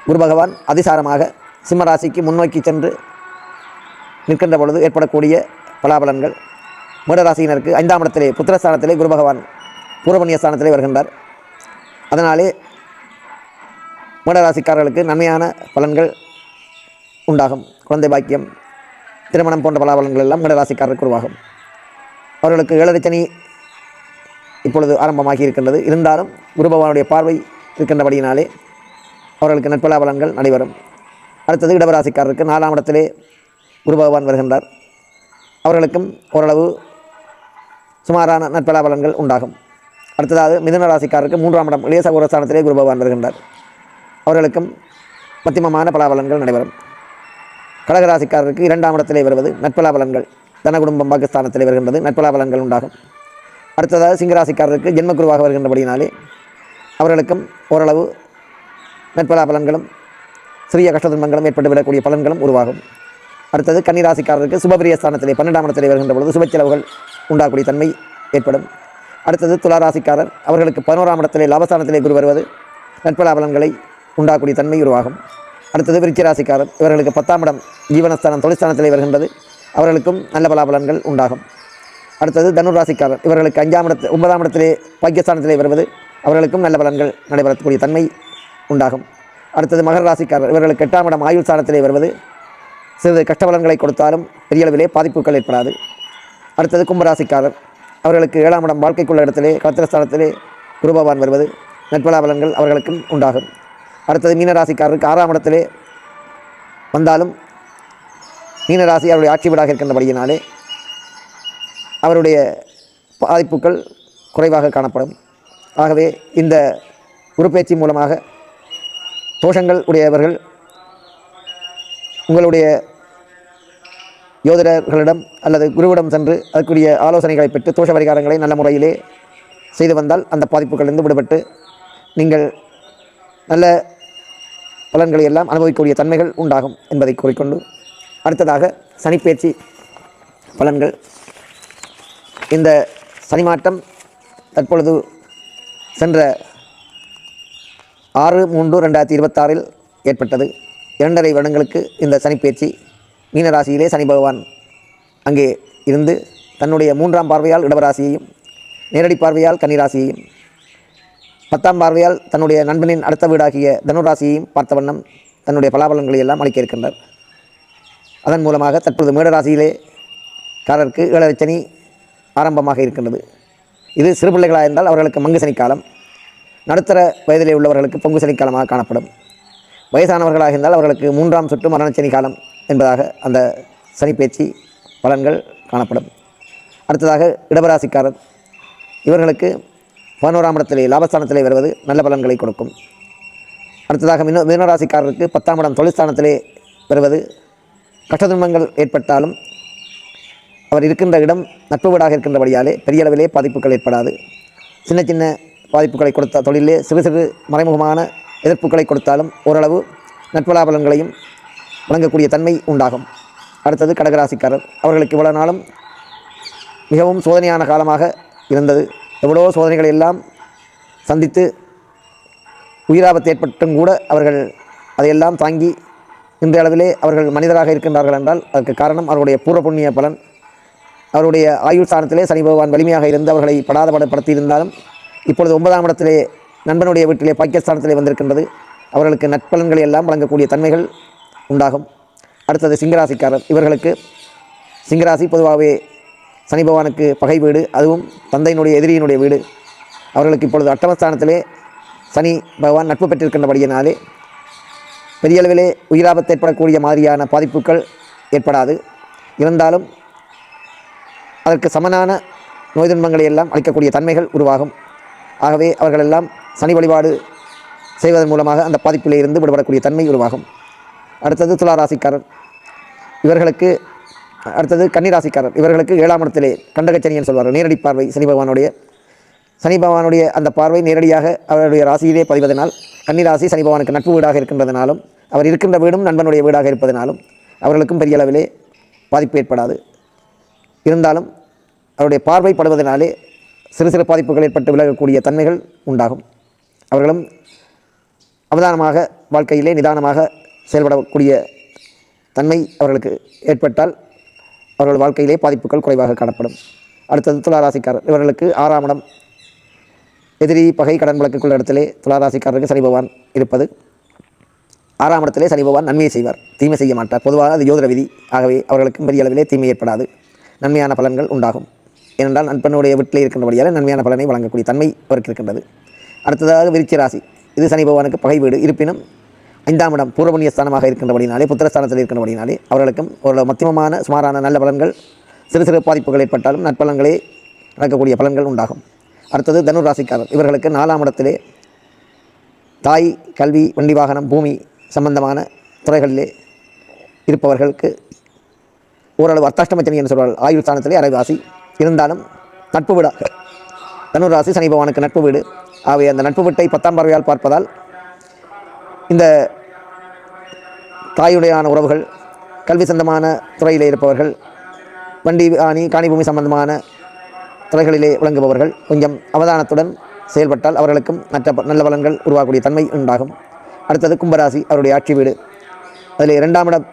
குரு பகவான் அதிசாரமாக சிம்மராசிக்கு முன்னோக்கி சென்று நிற்கின்ற பொழுது ஏற்படக்கூடிய பலாபலன்கள். மேடராசியினருக்கு 5ஆம் இடத்திலே புத்திரஸ்தானத்திலே குரு பகவான் பூர்வபுண்ணிய ஸ்தானத்திலே வருகின்றார். அதனாலே மேடராசிக்காரர்களுக்கு நன்மையான பலன்கள் உண்டாகும். குழந்தை பாக்கியம், திருமணம் போன்ற பலாபலன்கள் எல்லாம் மேடராசிக்காரருக்கு உருவாகும். அவர்களுக்கு 7 சனி இப்பொழுது ஆரம்பமாகி இருக்கின்றது. இருந்தாலும் குரு பகவானுடைய பார்வை இருக்கின்றபடியினாலே அவர்களுக்கு நட்பலாபலன்கள் நடைபெறும். அடுத்தது இடவராசிக்காரருக்கு 4ஆம் இடத்திலே குரு பகவான் வருகின்றார். அவர்களுக்கும் ஓரளவு சுமாரான நட்பலாபலன்கள் உண்டாகும். அடுத்ததாக மிதுன ராசிக்காரருக்கு 3ஆம் இடம் இளைய சகோதர ஸ்தானத்திலே குரு பகவான் வருகின்றார். அவர்களுக்கும் மத்தியமமான பலாபலன்கள் நடைபெறும். கடகராசிக்காரருக்கு 2ஆம் இடத்திலே வருவது நட்பலாபலன்கள். தனகுடும்பம் பாகிஸ்தானத்திலே வருகின்றது, நட்பலாபலன்கள் உண்டாகும். அடுத்ததாக சிங்கராசிக்காரருக்கு ஜென்மக்குருவாக வருகின்றபடினாலே அவர்களுக்கும் ஓரளவு நட்பலாபலன்களும் சிறிய கஷ்ட துன்பங்களும் ஏற்பட்டுவிடக்கூடிய பலன்களும் உருவாகும். அடுத்தது கன்னிராசிக்காரருக்கு சுபபிரிய ஸ்தானத்திலே 12ஆம் இடத்திலே வருகின்ற பொழுது சுப செலவுகள் உண்டாகக்கூடிய தன்மை ஏற்படும். அடுத்தது துளாராசிக்காரர் அவர்களுக்கு 11ஆம் இடத்திலே லாபஸ்தானத்திலே குரு வருவது நட்பலாபலன்களை உண்டாகக்கூடிய தன்மை உருவாகும். அடுத்தது விருச்சிகராசிக்காரர் இவர்களுக்கு 10ஆம் இடம் ஜீவனஸ்தானம் தொழிற்ஸ்தானத்திலே வருகின்றது, அவர்களுக்கும் நல்ல பலாபலன்கள் உண்டாகும். அடுத்தது தனுராசிக்காரர் இவர்களுக்கு 9ஆம் இடத்திலே பாக்கியஸ்தானத்திலே வருவது அவர்களுக்கும் நல்ல பலன்கள் நடைபெறக்கூடிய தன்மை உண்டாகும். அடுத்தது மகர ராசிக்காரர் இவர்களுக்கு 8ஆம் இடம் ஆயுள் ஸ்தானத்திலே வருவது சிறிது கஷ்டபலன்களை கொடுத்தாலும் பெரிய அளவிலே பாதிப்புகள் ஏற்படாது. அடுத்தது கும்பராசிக்காரர் அவர்களுக்கு 7ஆம் இடம் வாழ்க்கைக்குள்ள இடத்திலே கலத்திரஸ்தானத்திலே குரு பகவான் வருவது நட்பலாபலன்கள் அவர்களுக்கும் உண்டாகும். அடுத்தது மீனராசிக்காரருக்கு 6ஆம் இடத்திலே வந்தாலும் மீனராசி அவருடைய ஆட்சி வீடாக இருக்கின்றபடியினாலே அவருடைய பாதிப்புகள் குறைவாக காணப்படும். ஆகவே இந்த குருப்பெயர்ச்சி மூலமாக தோஷங்கள் உடையவர்கள் உங்களுடைய யோதிடர்களிடம் அல்லது குருவிடம் சென்று அதற்குரிய ஆலோசனைகளை பெற்று தோஷ பரிகாரங்களை நல்ல முறையிலே செய்து வந்தால் அந்த பாதிப்புகளிலிருந்து விடுபட்டு நீங்கள் நல்ல பலன்களை எல்லாம் அனுபவிக்கக்கூடிய தன்மைகள் உண்டாகும் என்பதை கூறிக்கொண்டு அடுத்ததாக சனிப்பெயர்ச்சி பலன்கள். இந்த சனி மாற்றம் தற்பொழுது சென்ற 6/3/2026 ஏற்பட்டது. 2.5 வருடங்களுக்கு இந்த சனிப்பெயர்ச்சி மீனராசியிலே சனி பகவான் அங்கே இருந்து தன்னுடைய 3ஆம் பார்வையால் இடவராசியையும் நேரடி பார்வையால் கன்னிராசியையும் 10ஆம் பார்வையால் தன்னுடைய நண்பனின் அடுத்த வீடாகிய தனுராசியையும் பார்த்த வண்ணம் தன்னுடைய பலாபலன்களை எல்லாம் அளிக்க இருக்கின்றார். அதன் மூலமாக தற்பொழுது மேடராசியிலே காரருக்கு 7 சனி ஆரம்பமாக இருக்கின்றது. இது சிறு பிள்ளைகளாக இருந்தால் அவர்களுக்கு மங்கு சனிக்காலம், நடுத்தர வயதிலே உள்ளவர்களுக்கு பொங்கு சனிக்காலமாக காணப்படும். வயசானவர்களாக இருந்தால் அவர்களுக்கு 3ஆம் சுற்று மரணச்சனி காலம் என்பதாக அந்த சனிப்பெயர்ச்சி பலன்கள் காணப்படும். அடுத்ததாக இடவராசிக்காரர் இவர்களுக்கு 11ஆம் இடத்திலே லாபஸ்தானத்திலே வருவது நல்ல பலன்களை கொடுக்கும். அடுத்ததாக மீனராசிக்காரருக்கு 10ஆம் இடம் தொழிற்ஸ்தானத்திலே வருவது கஷ்ட துன்பங்கள் ஏற்பட்டாலும் அவர் இருக்கின்ற இடம் நட்பு வீடாக இருக்கின்றபடியாலே பெரிய அளவிலே பாதிப்புகள் ஏற்படாது. சின்ன சின்ன பாதிப்புகளை கொடுத்த தொழிலே சிறு சிறு மறைமுகமான எதிர்ப்புகளை கொடுத்தாலும் ஓரளவு நட்பலாபலன்களையும் வழங்கக்கூடிய தன்மை உண்டாகும். அடுத்தது கடகராசிக்காரர் அவர்களுக்கு இவ்வளவு நாளும் மிகவும் சோதனையான காலமாக இருந்தது. எவ்வளவோ சோதனைகளை எல்லாம் சந்தித்து உயிராபத்து ஏற்பட்டும் கூட அவர்கள் அதையெல்லாம் தாங்கி இன்றைய அளவிலே அவர்கள் மனிதராக இருக்கின்றார்கள் என்றால் அதற்கு காரணம் அவர்களுடைய பூர்வ புண்ணிய பலன் அவருடைய ஆயுள் ஸ்தானத்திலே சனி பகவான் வலிமையாக இருந்து அவர்களை படாதபடப்படுத்தியிருந்தாலும் இப்பொழுது 9ஆம் இடத்திலே நண்பனுடைய வீட்டிலே பாக்கியஸ்தானத்திலே வந்திருக்கின்றது. அவர்களுக்கு நட்பலன்களை எல்லாம் வழங்கக்கூடிய தன்மைகள் உண்டாகும். அடுத்தது சிங்கராசிக்காரர். இவர்களுக்கு சிங்கராசி பொதுவாகவே சனி பகவானுக்கு பகை வீடு, அதுவும் தந்தையினுடைய எதிரியினுடைய வீடு. அவர்களுக்கு இப்பொழுது அட்டமஸ்தானத்திலே சனி பகவான் நட்பு பெற்றிருக்கின்றபடியினாலே பெரிய அளவிலே உயிராபத்து ஏற்படக்கூடிய மாதிரியான பாதிப்புகள் ஏற்படாது. இருந்தாலும் அதற்கு சமனான நோய் துன்பங்களை எல்லாம் அளிக்கக்கூடிய தன்மைகள் உருவாகும். ஆகவே அவர்களெல்லாம் சனி வழிபாடு செய்வதன் மூலமாக அந்த பாதிப்பிலே இருந்து விடுபடக்கூடிய தன்மை உருவாகும். அடுத்தது துளாராசிக்காரர். இவர்களுக்கு அடுத்தது கன்னிராசிக்காரர். இவர்களுக்கு 7ஆம் இடத்திலே கண்டகச்சனியன் சொல்வார்கள். நேரடி பார்வை சனி பகவானுடைய அந்த பார்வை நேரடியாக அவருடைய ராசியிலே பதிவதனால் கன்னிராசி சனி பகவானுக்கு நட்பு வீடாக இருக்கின்றதனாலும் அவர் இருக்கின்ற வீடும் நண்பனுடைய வீடாக இருப்பதனாலும் அவர்களுக்கும் பெரிய அளவிலே பாதிப்பு ஏற்படாது. இருந்தாலும் அவருடைய பார்வைப்படுவதனாலே சிறு சிறு பாதிப்புகள் ஏற்பட்டு விலகக்கூடிய தன்மைகள் உண்டாகும். அவர்களும் அவதானமாக வாழ்க்கையிலே நிதானமாக செயல்படக்கூடிய தன்மை அவர்களுக்கு ஏற்பட்டால் அவர்கள் வாழ்க்கையிலே பாதிப்புகள் குறைவாக காணப்படும். அடுத்தது துளாராசிக்காரர். இவர்களுக்கு 6ஆம் இடம் எதிரி பகை கடன் வழக்குள்ள இடத்திலே துளாராசிக்காரருக்கு சனி பகவான் இருப்பது. 6ஆம் இடத்திலே சனி பகவான் நன்மையை செய்வார், தீமை செய்ய மாட்டார். பொதுவாக அது ஜோதிட விதி. ஆகவே அவர்களுக்கும் பெரிய அளவிலே தீமை ஏற்படாது, நன்மையான பலன்கள் உண்டாகும். ஏனென்றால் நண்பனுடைய வீட்டிலே இருக்கின்றபடியால் நன்மையான பலனை வழங்கக்கூடிய தன்மை அவருக்கு இருக்கின்றது. அடுத்ததாக விருச்சிக ராசி. இது சனி பகவானுக்கு பகை வீடு. இருப்பினும் 5ஆம் இடம் பூர்வபுண்ணிய ஸ்தானமாக இருக்கின்றபடினாலே புத்திரஸ்தானத்தில் இருக்கின்றபடினாலே அவர்களுக்கும் ஒரு மத்தியமமான சுமாரான நல்ல பலன்கள், சிறு சிறு பாதிப்புகள் ஏற்பட்டாலும் நற்பலன்களே நடக்கக்கூடிய பலன்கள் உண்டாகும். அடுத்தது தனுர் ராசிக்காரர். இவர்களுக்கு 4ஆம் இடத்திலே தாய், கல்வி, வண்டி வாகனம், பூமி சம்பந்தமான துறைகளிலே இருப்பவர்களுக்கு ஓரளவு அர்த்தாஷ்டமச்சனி என்று சொல்வார்கள். ஆயுள் ஸ்தானத்திலே அரைவாசி. இருந்தாலும் நட்பு வீடாக தனுர் ராசி சனி பகவானுக்கு நட்பு வீடு. ஆகவே அந்த நட்பு வீட்டை 10ஆம் பார்வையால் பார்ப்பதால் இந்த தாயுடையான உறவுகள், கல்வி சம்பந்தமான துறையிலே இருப்பவர்கள், வண்டி காணி பூமி சம்பந்தமான துறைகளிலே விளங்குபவர்கள் கொஞ்சம் அவதானத்துடன் செயல்பட்டால் அவர்களுக்கும் நல்ல பலன்கள் உருவாகக்கூடிய தன்மை உண்டாகும். அடுத்தது கும்பராசி. அவருடைய ஆட்சி வீடு. அதில் 2ஆம் இடம்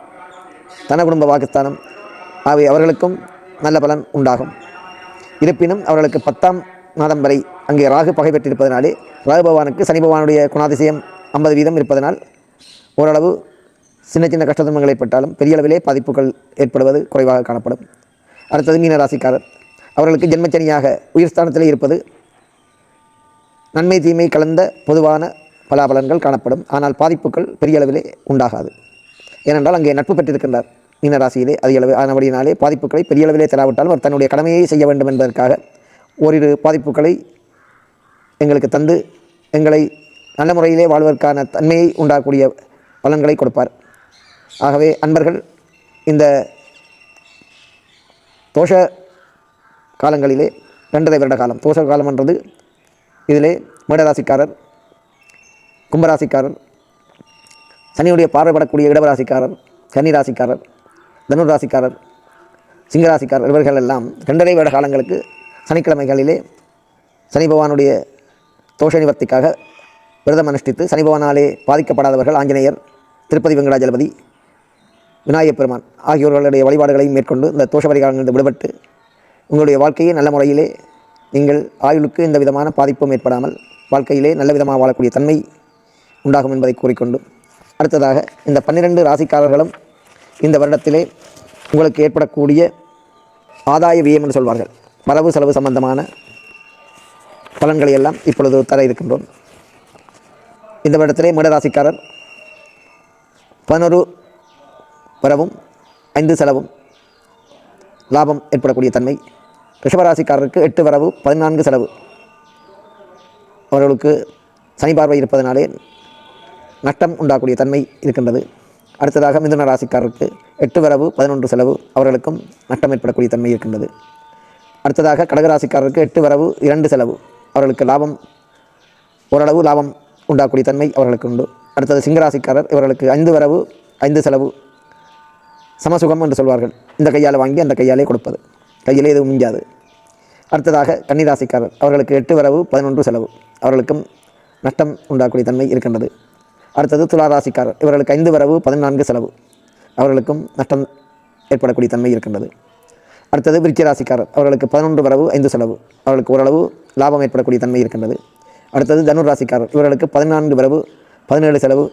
தன குடும்ப வாக்குஸ்தானம். ஆகவே அவர்களுக்கும் நல்ல பலன் உண்டாகும். இருப்பினும் அவர்களுக்கு 10ஆம் மாதம் வரை அங்கே ராகு பகை பெற்றிருப்பதனாலே ராகு பகவானுக்கு சனி பகவானுடைய குணாதிசயம் 50% இருப்பதனால் ஓரளவு சின்ன சின்ன கஷ்ட துன்பங்கள் ஏற்பட்டாலும் பெரிய அளவிலே பாதிப்புகள் ஏற்படுவது குறைவாக காணப்படும். அடுத்தது மீன ராசிக்காரர். அவர்களுக்கு ஜென்மச்சனியாக உயிர் ஸ்தானத்திலே இருப்பது நன்மை தீமை கலந்த பொதுவான பலாபலன்கள் காணப்படும். ஆனால் பாதிப்புகள் பெரிய அளவிலே உண்டாகாது. ஏனென்றால் அங்கே நட்பு பெற்றிருக்கின்றார் மீனராசியிலே. அதிக அளவு ஆனபடியினாலே பாதிப்புகளை பெரிய அளவிலே தராவிட்டாலும் அவர் தன்னுடைய கடமையை செய்ய வேண்டும் என்பதற்காக ஓரிரு பாதிப்புகளை எங்களுக்கு தந்து எங்களை நல்ல முறையிலே வாழ்வதற்கான தன்மையை உண்டாகக்கூடிய பலன்களை கொடுப்பார். ஆகவே அன்பர்கள் இந்த தோஷ காலங்களிலே 2.5 வருட காலம் தோஷ காலம் என்றது இதிலே மேடராசிக்காரர், கும்பராசிக்காரர், சனியுடைய பார்வைப்படக்கூடிய இடவராசிக்காரர், கன்னிராசிக்காரர், தனுர் ராசிக்காரர், சிங்கராசிக்காரர் இவர்கள் எல்லாம் 2.5 வருட காலங்களுக்கு சனிக்கிழமைகளிலே சனி பகவானுடைய தோஷ நிவர்த்திக்காக விரதம் அனுஷ்டித்து சனி பகவானாலே பாதிக்கப்படாதவர்கள் ஆஞ்சநேயர், திருப்பதி வெங்கடாஜலபதி, விநாயகப் பெருமான் ஆகியோர்களுடைய வழிபாடுகளையும் மேற்கொண்டு இந்த தோஷ பரிகாரங்களிலிருந்து விடுபட்டு உங்களுடைய வாழ்க்கையை நல்ல முறையிலே நீங்கள் ஆயுளுக்கு எந்த விதமான பாதிப்பும் ஏற்படாமல் வாழ்க்கையிலே நல்ல விதமாக வாழக்கூடிய தன்மை உண்டாகும் என்பதை கூறிக்கொண்டு அடுத்ததாக இந்த 12 ராசிக்காரர்களும் இந்த வருடத்திலே உங்களுக்கு ஏற்படக்கூடிய ஆதாய வியம் என்று சொல்வார்கள், வரவு செலவு சம்பந்தமான பலன்களை எல்லாம் இப்பொழுது தர இருக்கின்றோம். இந்த வருடத்திலே மேடராசிக்காரர் 11 வரவும் 5 செலவும் லாபம் ஏற்படக்கூடிய தன்மை. ரிஷபராசிக்காரருக்கு 8 வரவு 14 செலவு. அவர்களுக்கு சனி பார்வை இருப்பதனாலே நட்டம் உண்டாகக்கூடிய தன்மை இருக்கின்றது. அடுத்ததாக மிதுன ராசிக்காரருக்கு 8 வரவு 11 செலவு. அவர்களுக்கும் நட்டம் ஏற்படக்கூடிய தன்மை இருக்கின்றது. அடுத்ததாக கடகராசிக்காரருக்கு 8 வரவு 2 செலவு. அவர்களுக்கு லாபம் ஓரளவு லாபம் உண்டாகக்கூடிய தன்மை அவர்களுக்கு உண்டு. அடுத்தது சிங்கராசிக்காரர். இவர்களுக்கு 5 வரவு 5 செலவு. சமசுகம் என்று சொல்வார்கள். இந்த கையால் வாங்கி அந்த கையாலே கொடுப்பது, கையிலே எதுவும் மிஞ்சாது. அடுத்ததாக கன்னிராசிக்காரர். அவர்களுக்கு 8 வரவு 11 செலவு. அவர்களுக்கும் நஷ்டம் உண்டாகக்கூடிய தன்மை இருக்கின்றது. அடுத்தது துளாராசிக்காரர். இவர்களுக்கு 5 வரவு 14 செலவு. அவர்களுக்கும் நஷ்டம் ஏற்படக்கூடிய தன்மை இருக்கின்றது. அடுத்தது விருச்சிக ராசிக்காரர், அவர்களுக்கு 11 வரவு 5 செலவு, அவர்களுக்கு ஓரளவு லாபம் ஏற்படக்கூடிய தன்மை இருக்கின்றது. அடுத்தது தனுர் ராசிக்காரர், இவர்களுக்கு 14 வரவு 17 செலவு,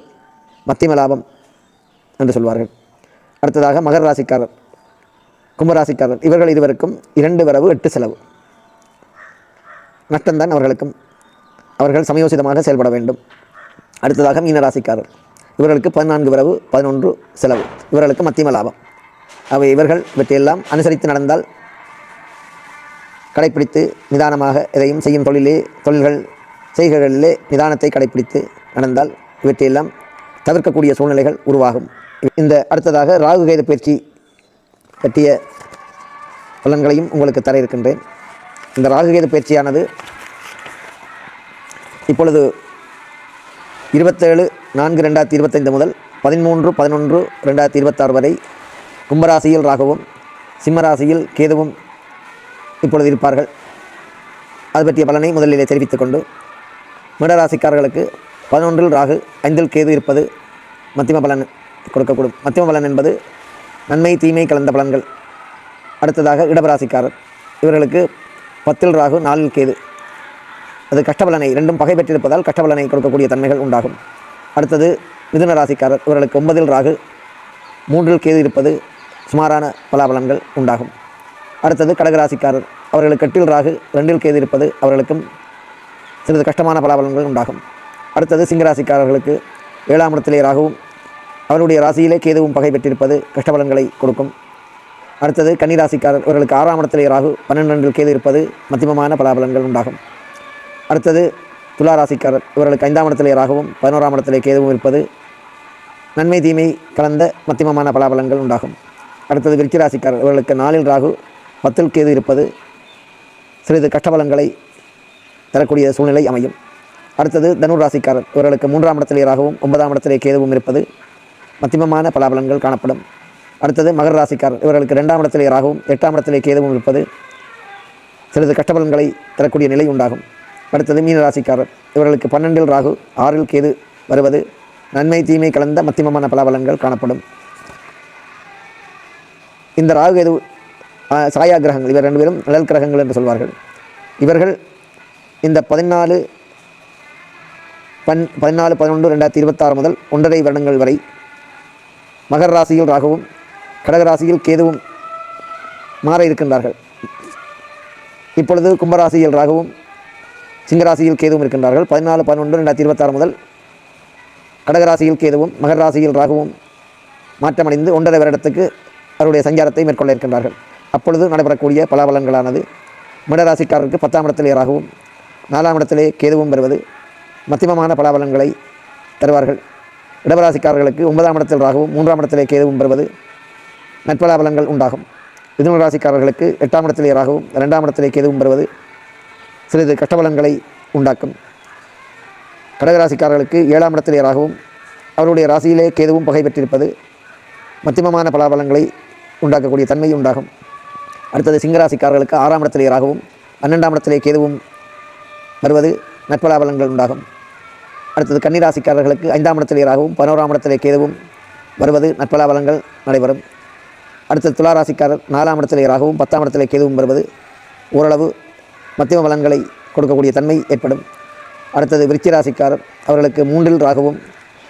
மத்தியம லாபம் என்று சொல்வார்கள். அடுத்ததாக மகர ராசிக்காரர், கும்பராசிக்காரர், இவர்கள் இருவருக்கும் 2 வரவு 8 செலவு, நஷ்டம்தான் அவர்களுக்கும், அவர்கள் சமயோசிதமாக செயல்பட வேண்டும். அடுத்ததாக மீன ராசிக்காரர், இவர்களுக்கு 14 வரவு 11 செலவு, இவர்களுக்கு மத்தியம லாபம். அவை இவர்கள் இவற்றையெல்லாம் அனுசரித்து நடந்தால், கடைப்பிடித்து நிதானமாக எதையும் செய்யும் தொழில்கள் செய்கைகளிலே நிதானத்தை கடைப்பிடித்து நடந்தால் இவற்றையெல்லாம் தவிர்க்கக்கூடிய சூழ்நிலைகள் உருவாகும். இந்த அடுத்ததாக ராகு கேது பயிற்சி பற்றிய பலன்களையும் உங்களுக்கு தர இருக்கின்றேன். இந்த ராகு கேது பயிற்சியானது இப்பொழுது 27/4/2025 முதல் 13/11/2026 வரை கும்பராசியில் ராகுவும் சிம்மராசியில் கேதுவும் இப்பொழுது இருப்பார்கள். அது பற்றிய பலனை முதலிலே தெரிவித்துக் கொண்டு, மீனராசிக்காரர்களுக்கு 11 ராகு 5 கேது இருப்பது மத்தியம பலன் கொடுக்கக்கூடும். மத்தியம பலன் என்பது நன்மை தீமை கலந்த பலன்கள். அடுத்ததாக இடபராசிக்காரர், இவர்களுக்கு 10 ராகு 4 கேது, அது கஷ்டபலனை, ரெண்டும் பகை பெற்றிருப்பதால் கஷ்டபலனை கொடுக்கக்கூடிய தன்மைகள் உண்டாகும். அடுத்தது மிதுன ராசிக்காரர், இவர்களுக்கு 9 ராகு 3 கேது இருப்பது சுமாரான பலாபலன்கள் உண்டாகும். அடுத்தது கடகராசிக்காரர், அவர்களுக்கு 8 ராகு 2 கேது இருப்பது அவர்களுக்கும் சிறிது கஷ்டமான பலாபலன்கள் உண்டாகும். அடுத்தது சிங்கராசிக்காரர்களுக்கு 7ஆம் இடத்திலே ராகுவும் அவருடைய ராசியிலே கேதுவும் பகை பெற்றிருப்பது கஷ்டபலன்களை கொடுக்கும். அடுத்தது கன்னிராசிக்காரர், இவர்களுக்கு 6ஆம் இடத்திலே ராகு 12 கேது இருப்பது மத்தியமமான பலாபலன்கள் உண்டாகும். அடுத்தது துலா ராசிக்காரர், இவர்களுக்கு 5ஆம் இடத்திலே ராகுவும் 11ஆம் இடத்திலே கேதுவும் இருப்பது நன்மை தீமை கலந்த மத்தியமமான பலாபலன்கள் உண்டாகும். அடுத்தது விருச்சிக ராசிக்காரர், இவர்களுக்கு 4 ராகு 10 கேது இருப்பது சிறிது கஷ்டபலன்களை தரக்கூடிய சூழ்நிலை அமையும். அடுத்தது தனுர் ராசிக்காரர், இவர்களுக்கு 3ஆம் இடத்திலே ராகுவும் 9ஆம் இடத்திலே கேதுவும் இருப்பது மத்தியமமான பலாபலன்கள் காணப்படும். அடுத்தது மகர ராசிக்காரர், இவர்களுக்கு 2ஆம் இடத்திலே ராகுவும் 8ஆம் இடத்திலே கேதுவும் இருப்பது சிறிது கஷ்டபலன்களை தரக்கூடிய நிலை உண்டாகும். அடுத்தது மீன ராசிக்காரர், இவர்களுக்கு 12 ராகு 6 கேது வருவது நன்மை தீமை கலந்த மத்தியமமான பலாபலன்கள் காணப்படும். இந்த ராகு கேது சாயா கிரகங்கள், இவர் 2 பேரும் நிழல் கிரகங்கள் என்று சொல்வார்கள். இவர்கள் இந்த 14/11/2026 முதல் 1.5 வருடங்கள் வரை மகர ராசியில் ராகுவும் கடகராசியில் கேதுவும் மாற இருக்கின்றார்கள். இப்பொழுது கும்பராசியில் ராகுவும் சிங்கராசியில் கேதுவும் இருக்கின்றார்கள். 14/11/2026 முதல் கடகராசியில் கேதுவும் மகர ராசியில் ராகுவும் மாற்றமடைந்து 1.5 வருடத்துக்கு அவருடைய சஞ்சாரத்தை மேற்கொள்ள இருக்கின்றார்கள். அப்பொழுது நடைபெறக்கூடிய பலாபலன்களானது, மீனராசிக்காரருக்கு 10ஆம் இடத்திலே ராகுவும் 4ஆம் இடத்திலே கேதுவும் வருவது மத்தியமமான பலாபலன்களை தருவார்கள். இடபராசிக்காரர்களுக்கு 9ஆம் இடத்தில் ராகுவும் 3ஆம் இடத்திலே கேதுவும் வருவது நற்பலாபலன்கள் உண்டாகும். மிதுன ராசிக்காரர்களுக்கு 8ஆம் இடத்திலே ராகுவும் 2ஆம் இடத்திலே கேதுவும் வருவது சிறிது கஷ்டபலன்களை உண்டாக்கும். கடகராசிக்காரர்களுக்கு 7ஆம் இடத்திலே ராகுவும் அவருடைய ராசியிலே கேதுவும் பகை பெற்றிருப்பது மத்தியமமான பலாபலன்களை உண்டாக்கக்கூடிய தன்மை உண்டாகும். அடுத்தது சிங்கராசிக்காரர்களுக்கு 6ஆம் இடத்திலே ராகுவும் 12ஆம் இடத்திலே கேதுவும் வருவது நற்பலாபலன்கள் உண்டாகும். அடுத்தது கன்னிராசிக்காரர்களுக்கு 5ஆம் இடத்திலே ராகுவும் 11ஆம் இடத்திலே கேதுவும் வருவது நற்பலாபலன்கள் நடைபெறும். அடுத்தது துளாராசிக்காரர் 4ஆம் இடத்திலே ராகுவும் 10ஆம் இடத்திலே கேதுவும் வருவது ஓரளவு மத்தியம பலன்களை கொடுக்கக்கூடிய தன்மை ஏற்படும். அடுத்தது விருச்சிக ராசிக்காரர், அவர்களுக்கு 3இல் ராகுவும்